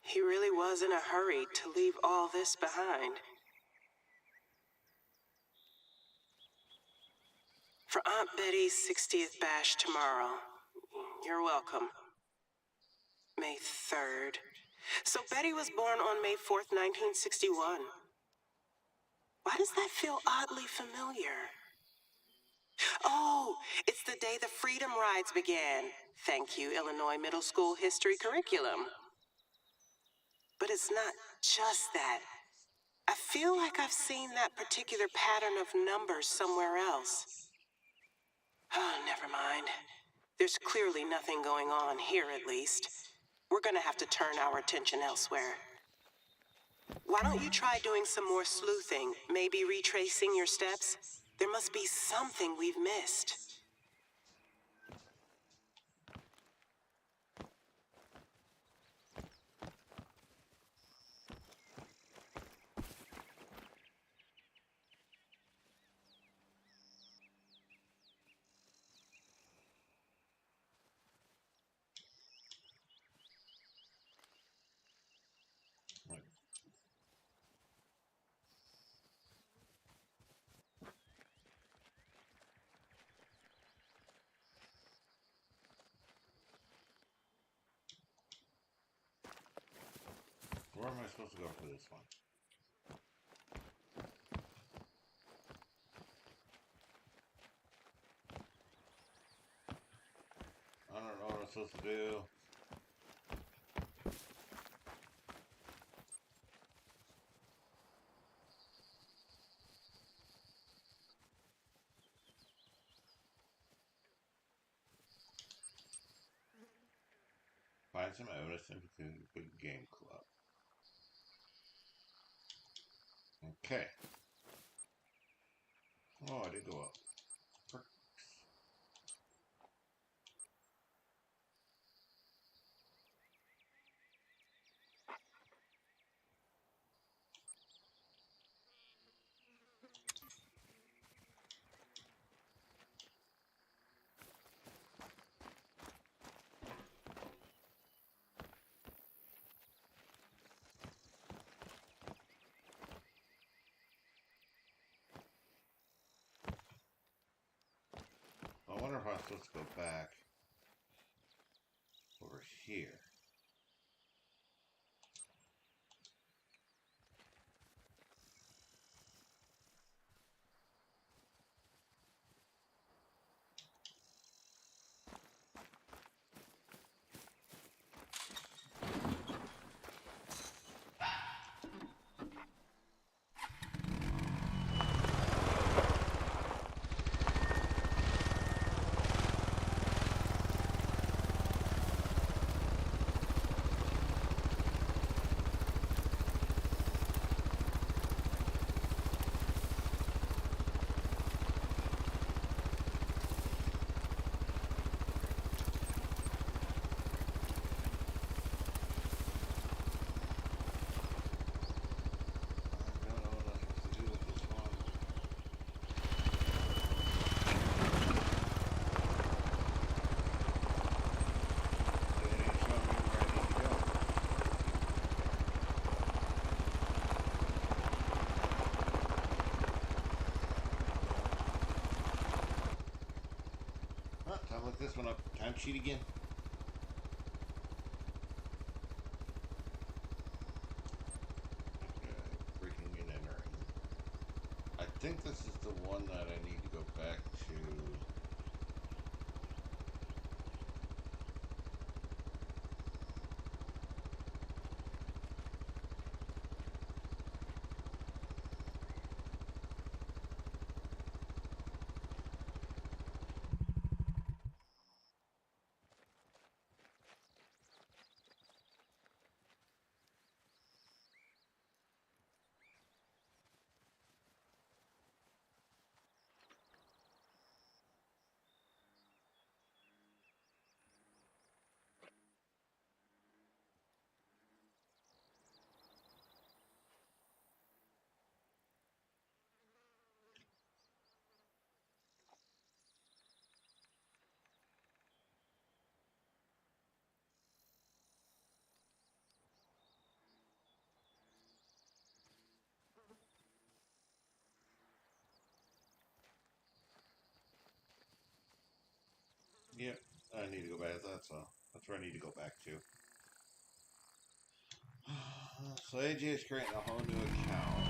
S1: He really was in a hurry to leave all this behind. For Aunt Betty's 60th bash tomorrow. You're welcome. May 3rd. So Betty was born on May 4th, 1961. Why does that feel oddly familiar? Oh, it's the day the Freedom Rides began. Thank you, Illinois Middle School History Curriculum. But it's not just that. I feel like I've seen that particular pattern of numbers somewhere else. Oh, never mind. There's clearly nothing going on here, at least. We're gonna have to turn our attention elsewhere. Why don't you try doing some more sleuthing, maybe retracing your steps? There must be something we've missed.
S3: Right. Where am I supposed to go for this one? I don't know what I'm supposed to do. Find some evidence in the big game club. Okay. Oh, I did go up. Perks. I wonder if I'm supposed to go back over here. I don't know what I'm supposed to do with this one. They didn't show me where I need to go. Oh, time to look this one up. Timesheet again. Okay, breaking and entering. I think this is the one that I need to go back to. need to go back. That's where I need to go back to. So AJ is creating a whole new account.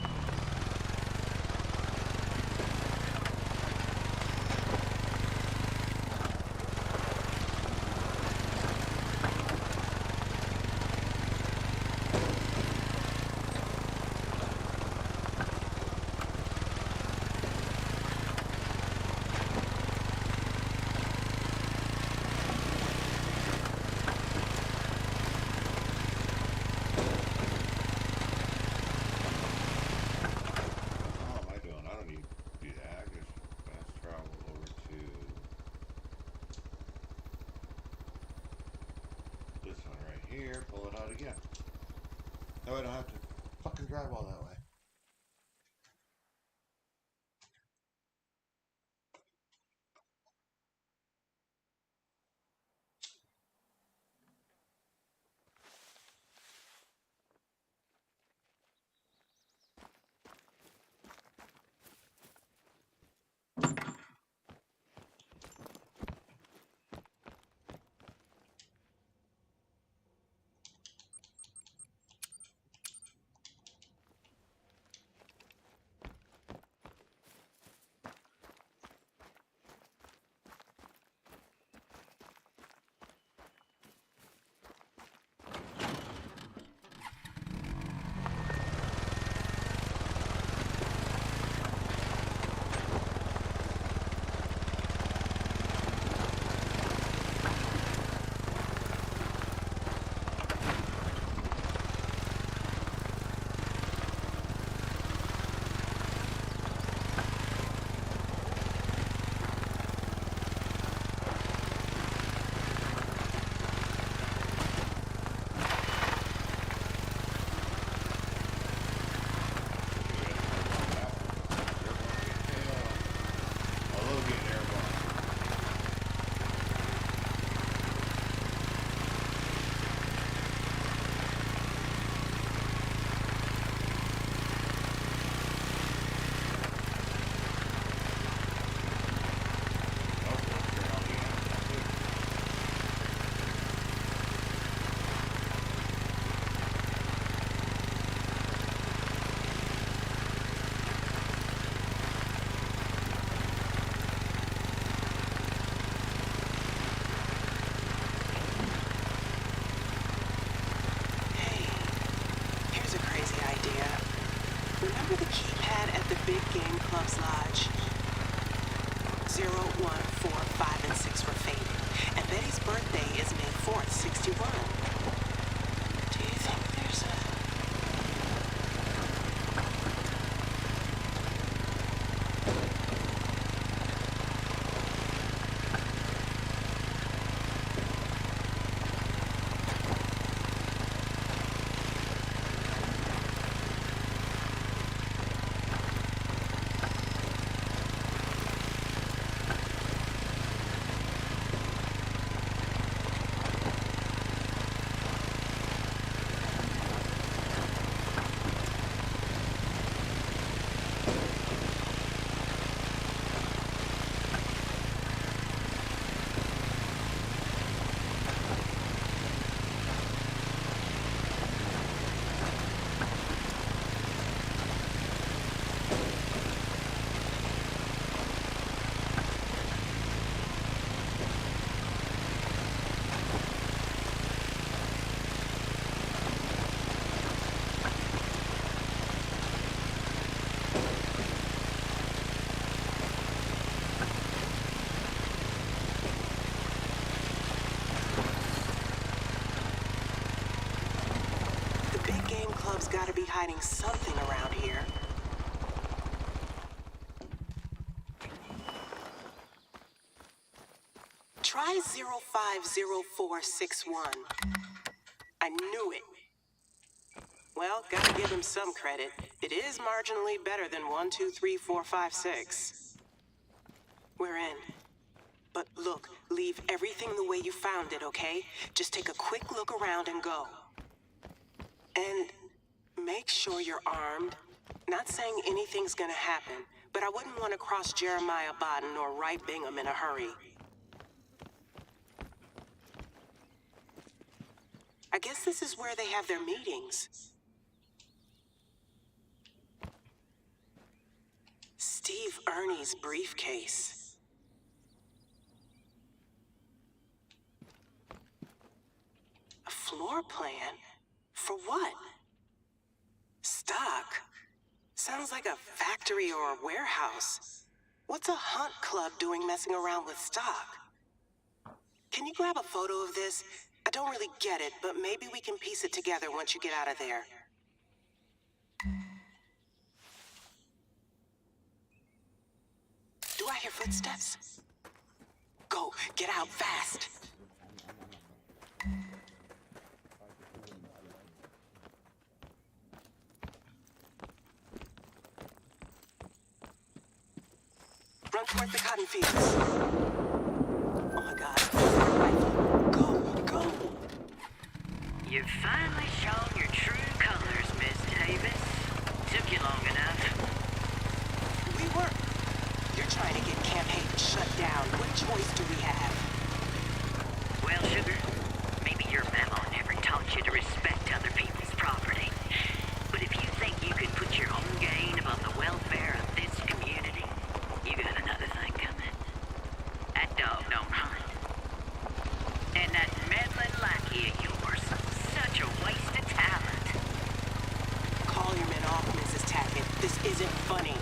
S3: Here, pull it out again. No, I don't have to fucking drive all that way.
S1: Remember the keypad at the Big Game Club's lodge? 0, 1, 4, 5, and 6 were faded, and Betty's birthday is May 4th, 61. Do you think there's a... Gotta be hiding something around here. Try 050461. I knew it. Well, gotta give him some credit. It is marginally better than 123456. We're in. But look, leave everything the way you found it, okay? Just take a quick look around and go. And make sure you're armed. Not saying anything's gonna happen, but I wouldn't want to cross Jeremiah Bodden or Wright Bingham in a hurry. I guess this is where they have their meetings. Steve Ernie's briefcase. A floor plan? For what? Stock? Sounds like a factory or a warehouse. What's a hunt club doing messing around with stock? Can you grab a photo of this? I don't really get it, but maybe we can piece it together once you get out of there. Do I hear footsteps? Go, get out fast. Run toward the cotton fields. Oh my God. Go, go.
S2: You've finally shown your true colors, Miss Davis. Took you long enough.
S1: We were. You're trying to get Camp Hayden shut down. What choice do we have?
S2: Well, sugar, maybe your memo never taught you to respect other people's property. But if you think you can put your own gain above the welfare of this community, you got another thing coming. That dog don't hunt. And that meddling lackey of yours, such a waste of talent.
S1: Call your men off, Mrs. Tackett. This isn't funny.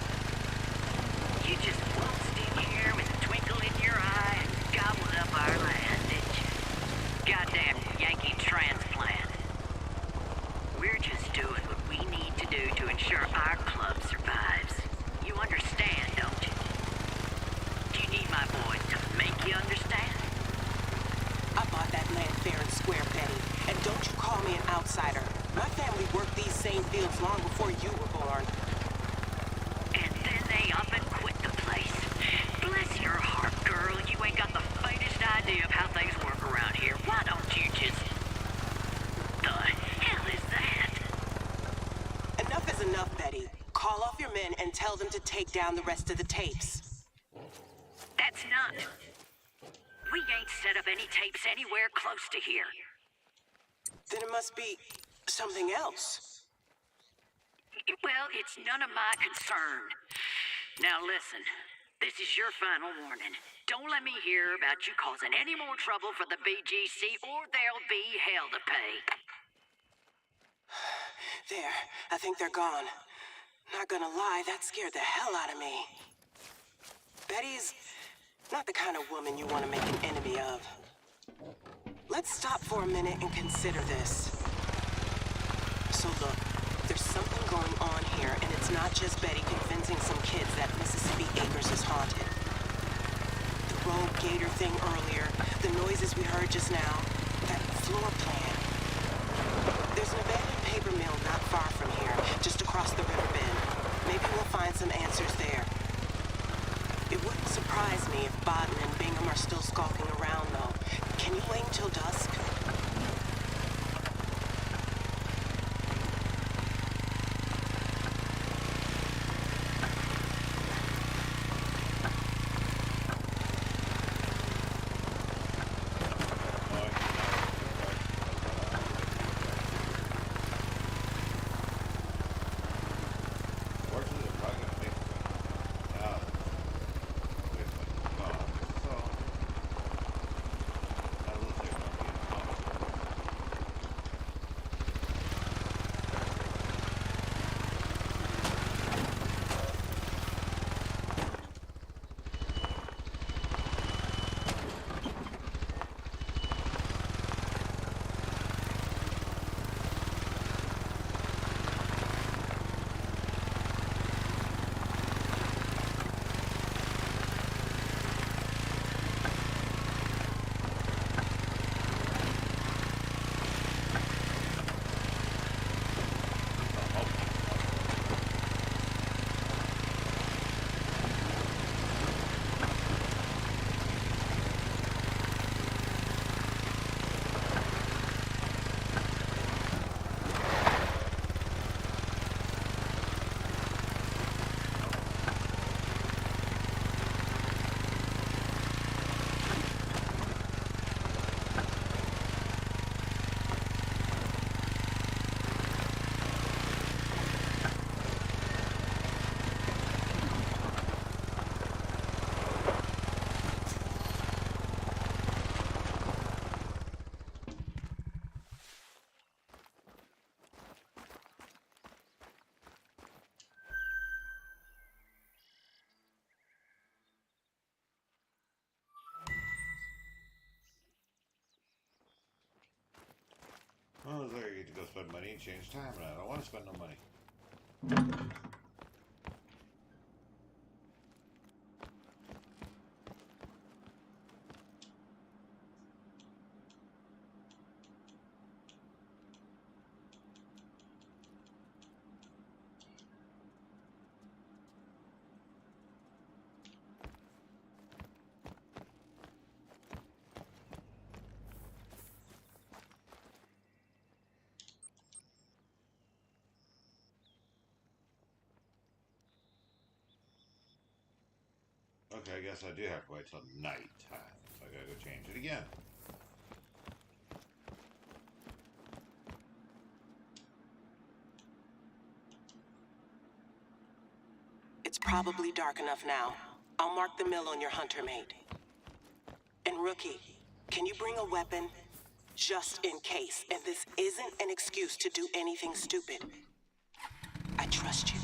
S2: You just waltzed in here with a twinkle in your eye and gobbled up our land, didn't you? Goddamn Yankee transplant. We're just doing what we need to do to ensure our club survives. You understand, don't you? Do you need my boys to make you understand?
S1: I bought that land fair and square, Betty. And don't you call me an outsider. My family worked these same fields long before you were born.
S2: And then they up and quit the place. Bless your heart, girl. You ain't got the faintest idea of how things work around here. Why don't you just... The hell is that?
S1: Enough is enough, Betty. Call off your men and tell them to take down the rest of the tapes.
S2: That's not... We ain't set up any tapes anywhere close to here.
S1: Then it must be something else.
S2: Well, it's none of my concern. Now listen, this is your final warning. Don't let me hear about you causing any more trouble for the BGC or there'll be hell to pay.
S1: There, I think they're gone. Not gonna lie, that scared the hell out of me. Betty's not the kind of woman you want to make an enemy of. Let's stop for a minute and consider this. So look, there's something going on here, and it's not just Betty convincing some kids that Mississippi Acres is haunted. The rogue gator thing earlier, the noises we heard just now, that floor plan. There's an abandoned paper mill not far from here, just across the river bend. Maybe we'll find some answers there. It wouldn't surprise me if Bodden and Bingham are still skulking around, though. Can you wait until dusk?
S3: to go spend money and change time, and I don't want to spend no money. Okay, I guess I do have to wait till night time, so I gotta go change it again.
S1: It's probably dark enough now. I'll mark the mill on your hunter mate. And Rookie, can you bring a weapon? Just in case, and this isn't an excuse to do anything stupid. I trust you.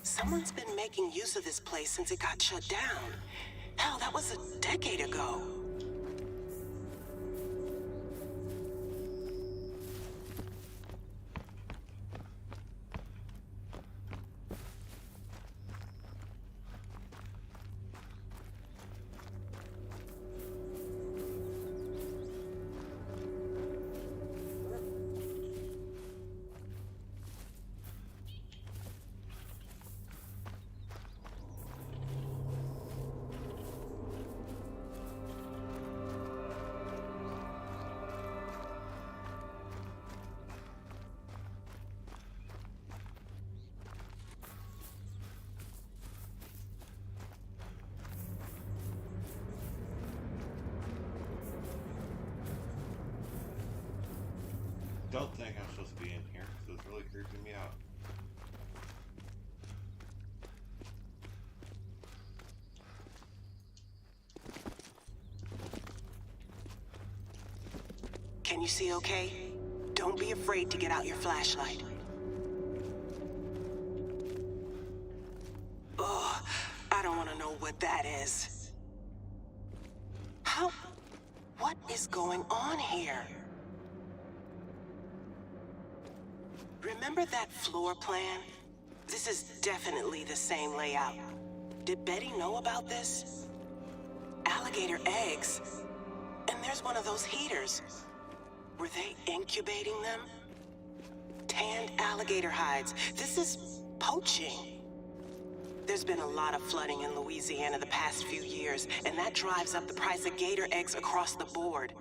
S1: Someone's been making use of this place since it got shut down. Hell, that was a decade ago.
S3: Don't think I'm supposed to be in here because it's really creeping me out.
S1: Can you see okay? Don't be afraid to get out your flashlight. Ugh, I don't want to know what that is. How? What is going on here? Remember that floor plan? This is definitely the same layout. Did Betty know about this? Alligator eggs. And there's one of those heaters. Were they incubating them? Tanned alligator hides. This is poaching. There's been a lot of flooding in Louisiana the past few years, and that drives up the price of gator eggs across the board.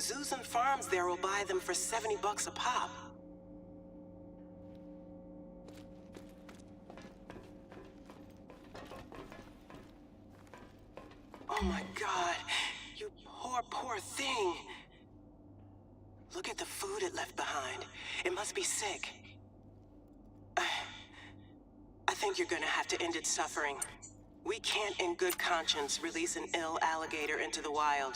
S1: Zoos and farms there will buy them for $70 a pop. Oh my God, you poor, poor thing. Look at the food it left behind. It must be sick. I think you're gonna have to end its suffering. We can't in good conscience release an ill alligator into the wild.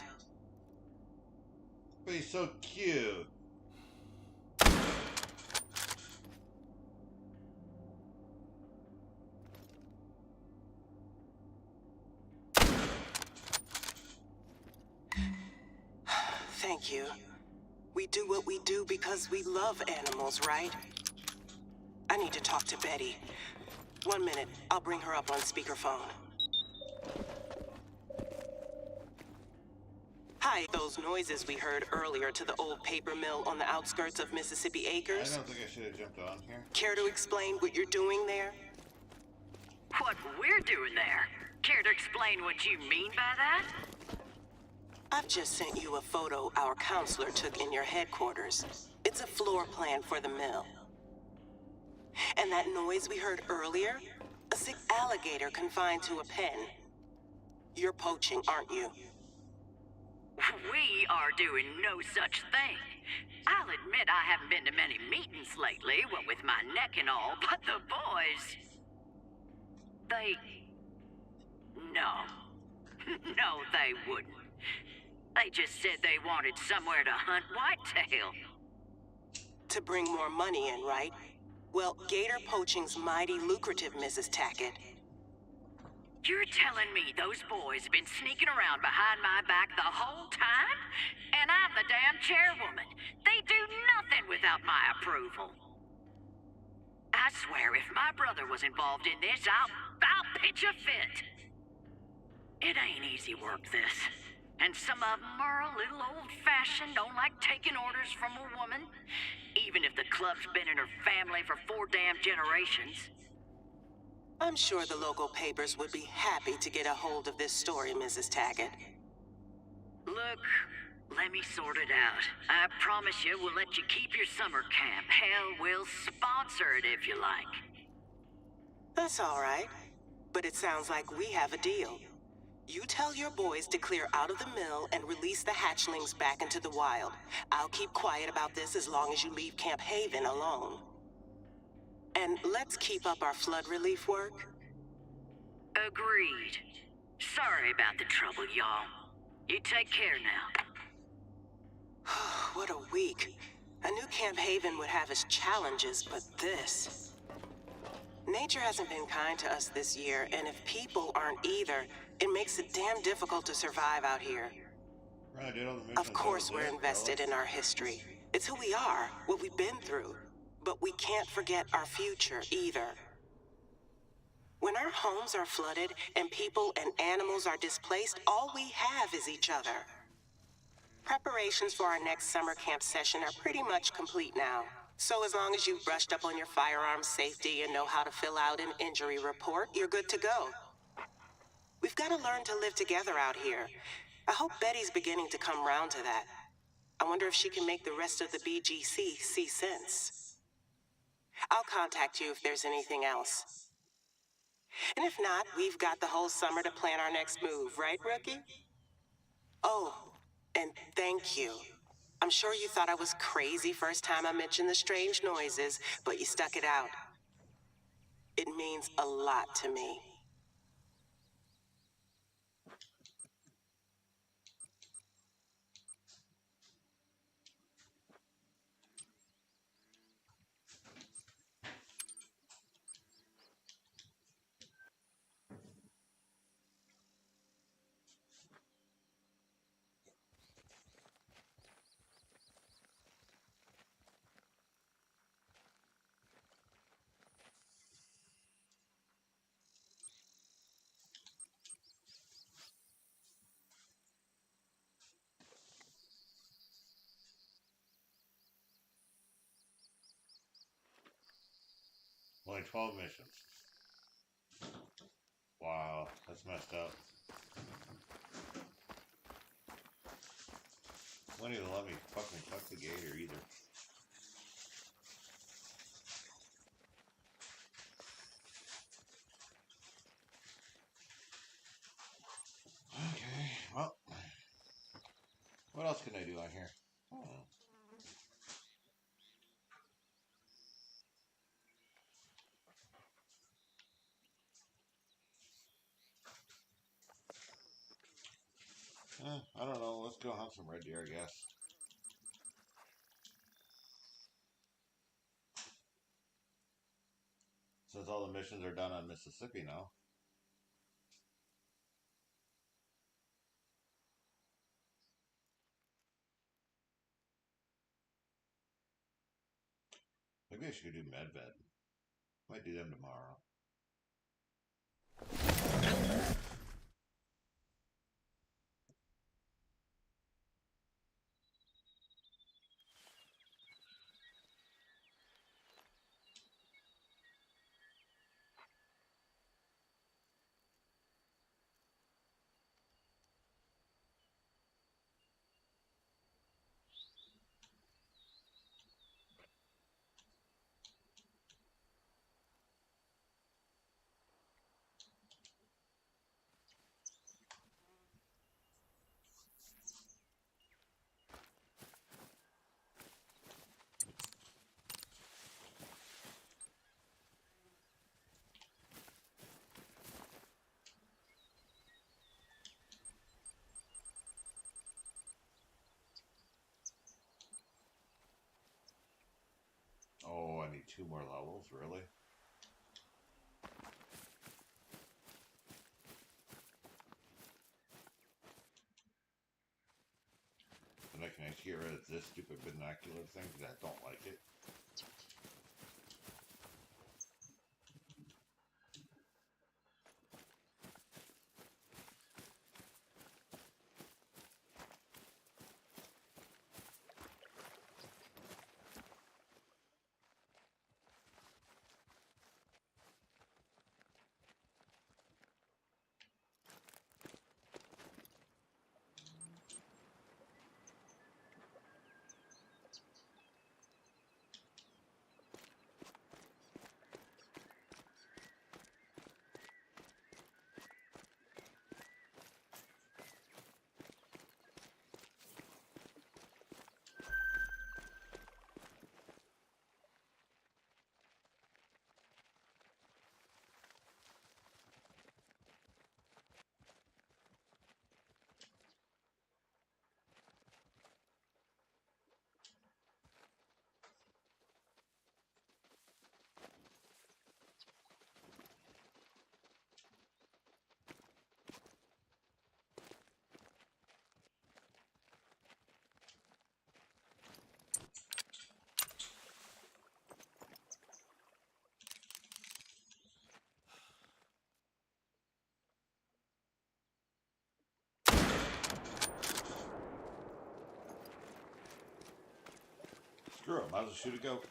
S3: But he's so cute.
S1: Thank you. We do what we do because we love animals, right? I need to talk to Betty. 1 minute, I'll bring her up on speakerphone. Hi, those noises we heard earlier to the old paper mill on the outskirts of Mississippi
S3: I
S1: Acres.
S3: don't think I should have jumped on here.
S1: Care to explain what you're doing there?
S2: What we're doing there? Care to explain what you mean by that?
S1: I've just sent you a photo our counselor took in your headquarters. It's a floor plan for the mill. And that noise we heard earlier? A sick alligator confined to a pen. You're poaching, aren't you?
S2: We are doing no such thing. I'll admit I haven't been to many meetings lately, what with my neck and all, but the boys... No. No, they wouldn't. They just said they wanted somewhere to hunt whitetail.
S1: To bring more money in, right? Well, gator poaching's mighty lucrative, Mrs. Tackett.
S2: You're telling me those boys have been sneaking around behind my back the whole time? And I'm the damn chairwoman. They do nothing without my approval. I swear, if my brother was involved in this, I'll pitch a fit. It ain't easy work, this. And some of them are a little old-fashioned, don't like taking orders from a woman, even if the club's been in her family for 4 damn generations.
S1: I'm sure the local papers would be happy to get a hold of this story, Mrs. Tackett.
S2: Look, let me sort it out. I promise you we'll let you keep your summer camp. Hell, we'll sponsor it if you like.
S1: That's all right. But it sounds like we have a deal. You tell your boys to clear out of the mill and release the hatchlings back into the wild. I'll keep quiet about this as long as you leave Camp Haven alone. And let's keep up our flood relief work.
S2: Agreed. Sorry about the trouble, y'all. You take care now.
S1: What a week. I knew Camp Haven would have its challenges, but this... Nature hasn't been kind to us this year, and if people aren't either, it makes it damn difficult to survive out here. Of course we're invested in our history. It's who we are, what we've been through. But we can't forget our future either. When our homes are flooded and people and animals are displaced, all we have is each other. Preparations for our next summer camp session are pretty much complete now. So as long as you've brushed up on your firearm safety and know how to fill out an injury report, you're good to go. We've got to learn to live together out here. I hope Betty's beginning to come round to that. I wonder if she can make the rest of the BGC see sense. I'll contact you if there's anything else. And if not, we've got the whole summer to plan our next move, right, Rookie? Oh, and thank you. I'm sure you thought I was crazy first time I mentioned the strange noises, but you stuck it out. It means a lot to me.
S3: Only 12 missions. Wow, that's messed up. Wouldn't even let me fucking fuck the gator either. Okay, well, what else can I do on here? I don't know. Let's go hunt some red deer, I guess. Since all the missions are done on Mississippi now. Maybe I should do Medved. Might do them tomorrow. Oh, I need 2 more levels, really? And I can actually get rid of this stupid binocular thing because I don't like it. Screw it, might as well shoot a goat.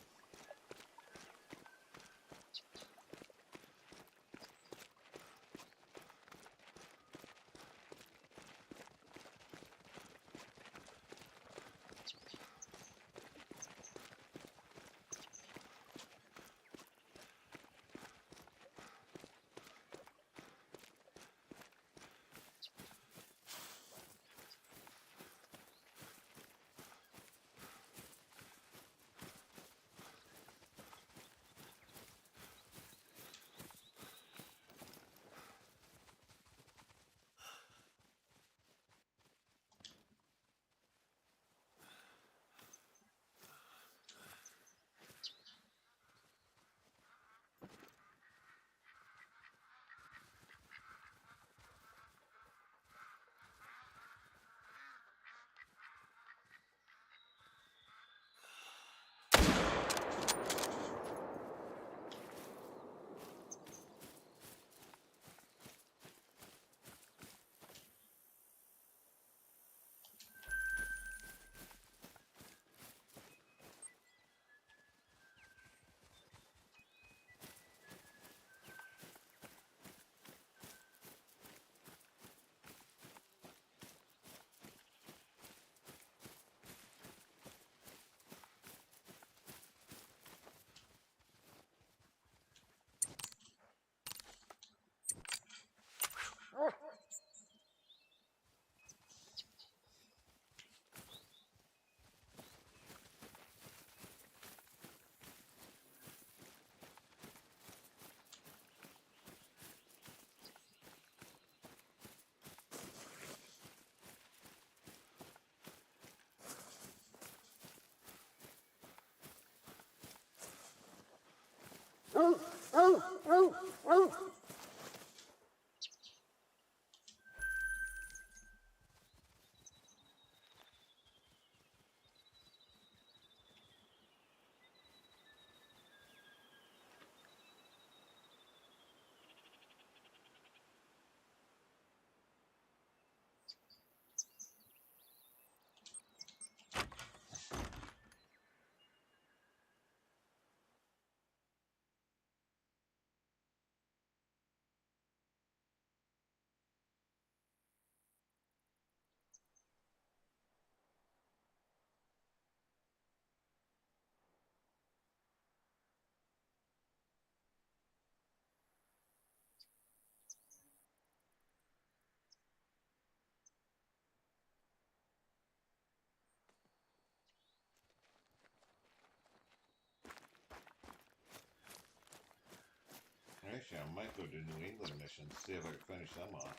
S3: Actually, I might go to New England missions, see if I can finish them off.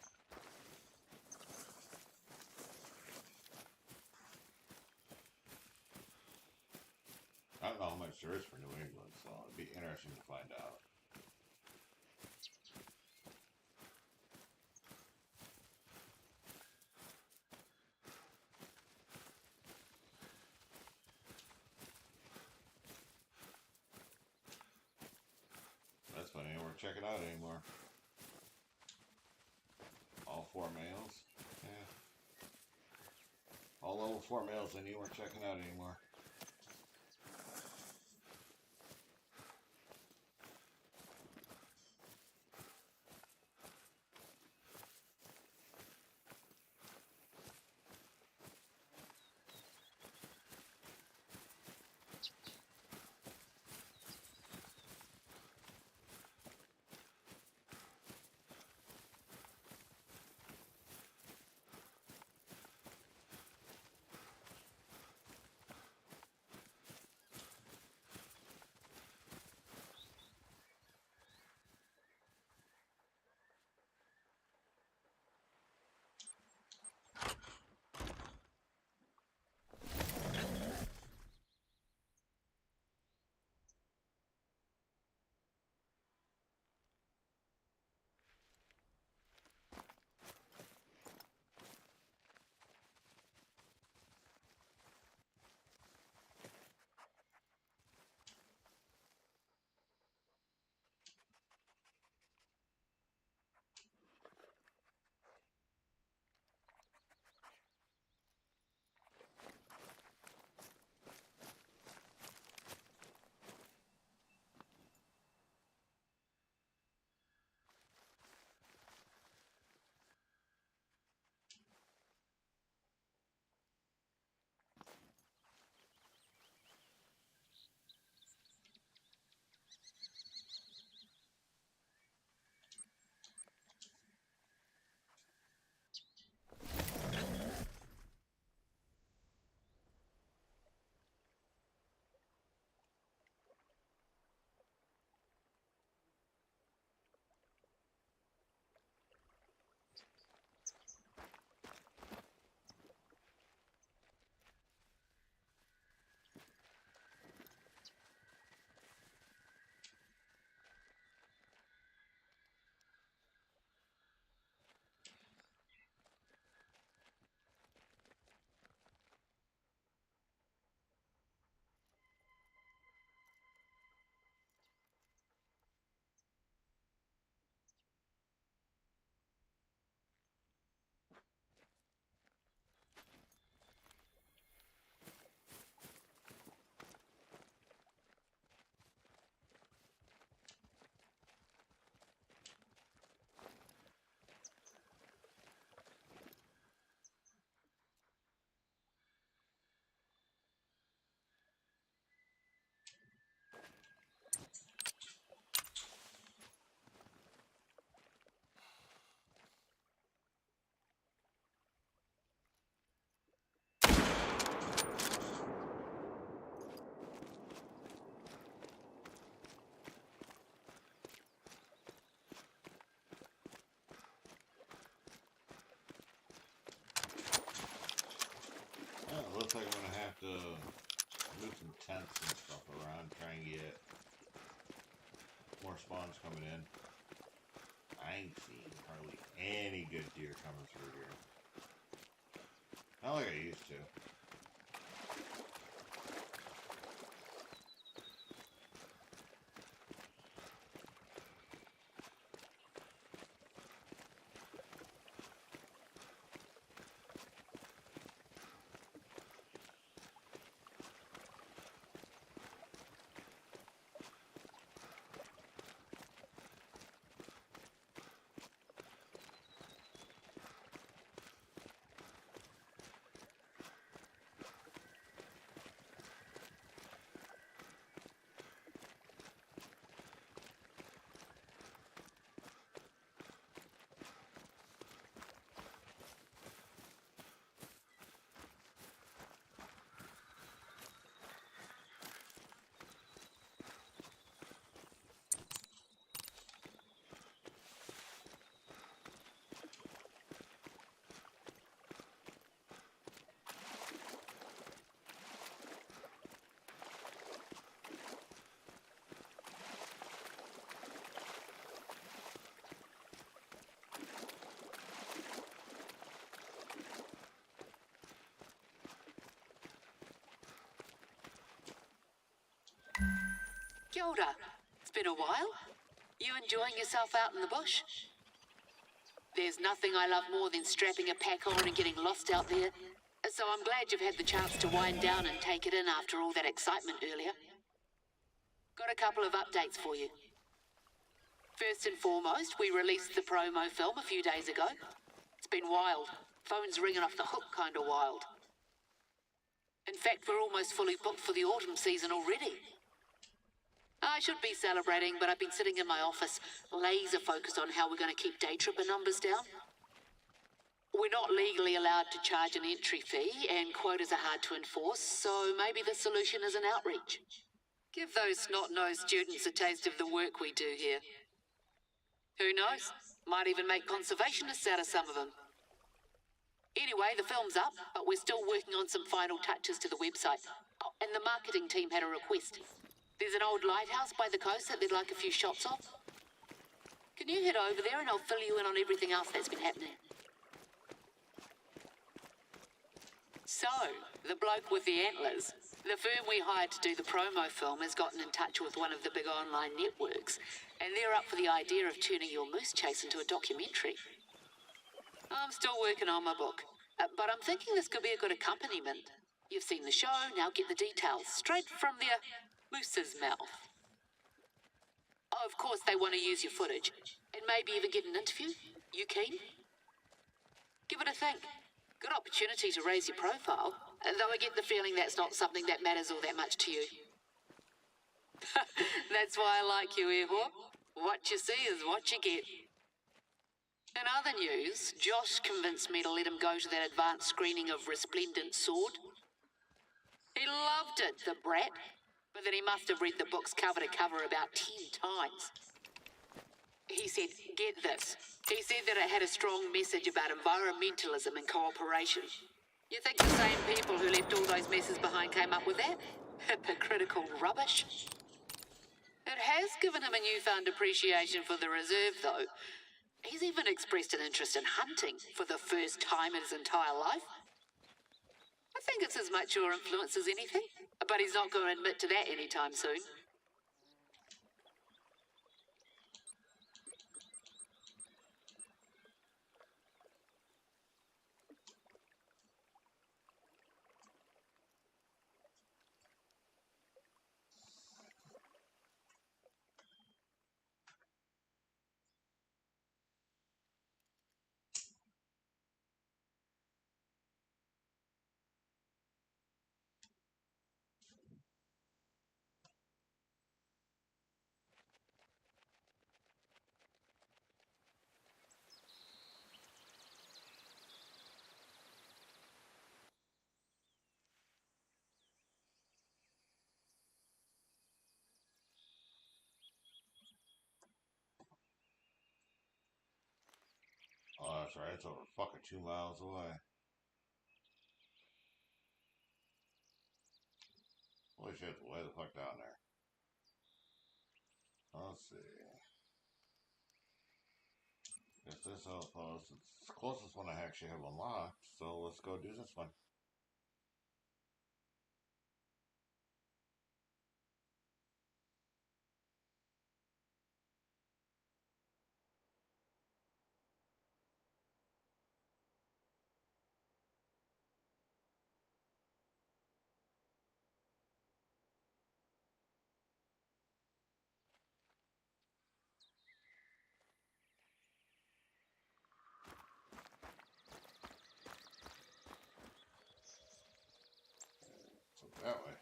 S3: I don't know how much there is for New England, so it'd be interesting to find out. That's funny, I don't check it out anymore. All 4 males? Yeah. All level 4 males and you weren't checking out anymore. More spawns coming in. I ain't seen hardly any good deer coming through here. Not like I used to.
S4: Kia ora. It's been a while. You enjoying yourself out in the bush? There's nothing I love more than strapping a pack on and getting lost out there. So I'm glad you've had the chance to wind down and take it in after all that excitement earlier. Got a couple of updates for you. First and foremost, we released the promo film a few days ago. It's been wild. Phone's ringing off the hook kind of wild. In fact, we're almost fully booked for the autumn season already. I should be celebrating, but I've been sitting in my office, laser focused on how we're going to keep day tripper numbers down. We're not legally allowed to charge an entry fee, and quotas are hard to enforce, so maybe the solution is an outreach. Give those snot-nosed students a taste of the work we do here. Who knows? Might even make conservationists out of some of them. Anyway, the film's up, but we're still working on some final touches to the website. Oh, and the marketing team had a request. There's an old lighthouse by the coast that they'd like a few shots of. Can you head over there and I'll fill you in on everything else that's been happening? So, the bloke with the antlers, the firm we hired to do the promo film has gotten in touch with one of the big online networks, and they're up for the idea of turning your moose chase into a documentary. I'm still working on my book, but I'm thinking this could be a good accompaniment. You've seen the show, now get the details, straight from the moose's mouth. Oh, of course they want to use your footage, and maybe even get an interview. You keen? Give it a think. Good opportunity to raise your profile, though I get the feeling that's not something that matters all that much to you. That's why I like you, Airhawk. What you see is what you get. In other news, Josh convinced me to let him go to that advanced screening of Resplendent Sword. He loved it, the brat. But then he must have read the books cover to cover about 10 times. He said, get this. He said that it had a strong message about environmentalism and cooperation. You think the same people who left all those messes behind came up with that? Hypocritical rubbish. It has given him a newfound appreciation for the reserve, though. He's even expressed an interest in hunting for the first time in his entire life. I think it's as much your influence as anything, but he's not going to admit to that anytime soon.
S3: Oh, that's right. It's over fucking 2 miles away. Holy shit, way the fuck down there. Oh, let's see. Is this outpost? It's the closest one I actually have unlocked, so let's go do this one. So that way.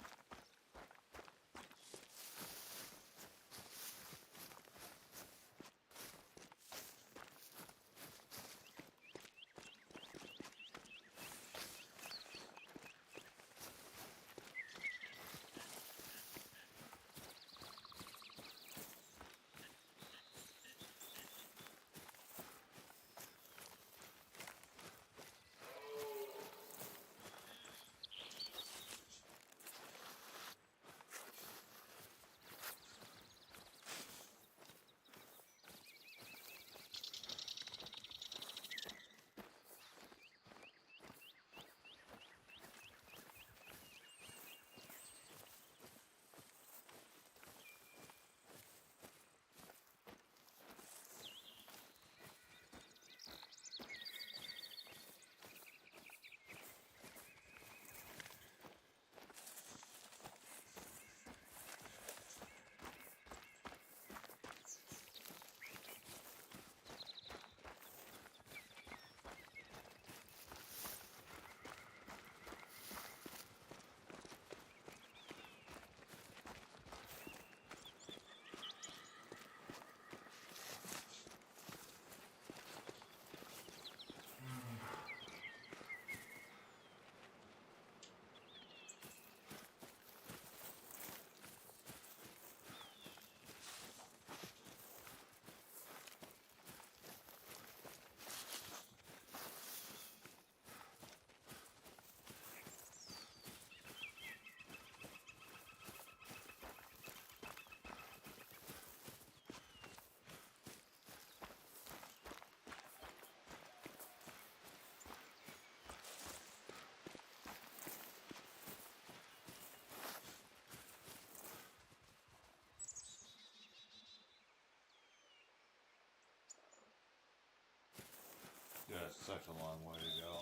S3: Yeah, it's such a long way to go.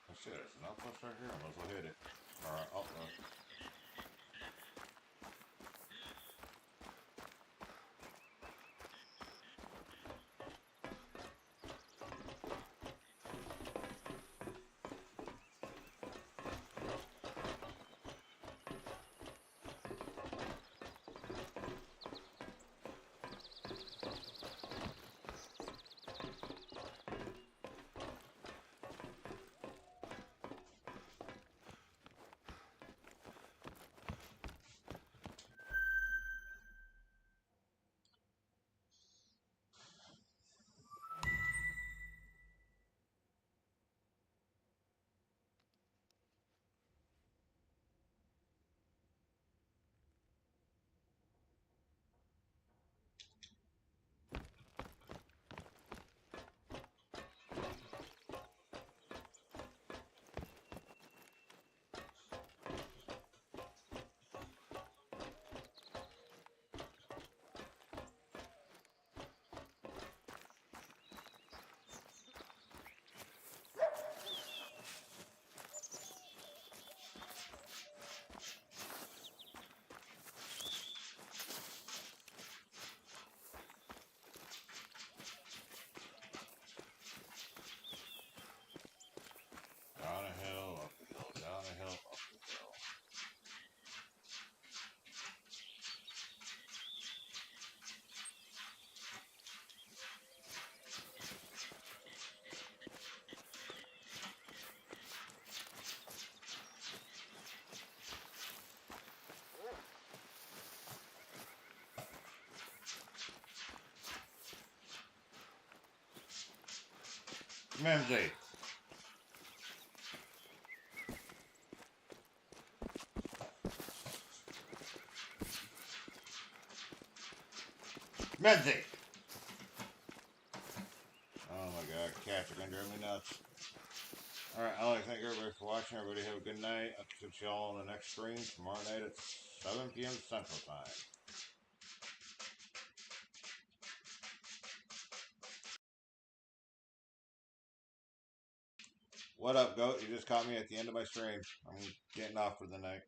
S3: Oh shit, there's an outpost right here. I might as well hit it. Alright, oh, Mimsy. Mimsy. Oh my god, cats are gonna drive me nuts. Alright, I'd like to thank everybody for watching. Everybody have a good night. I'll catch y'all on the next stream tomorrow night at 7 p.m. Central Time. What up, Goat? You just caught me at the end of my stream. I'm getting off for the night.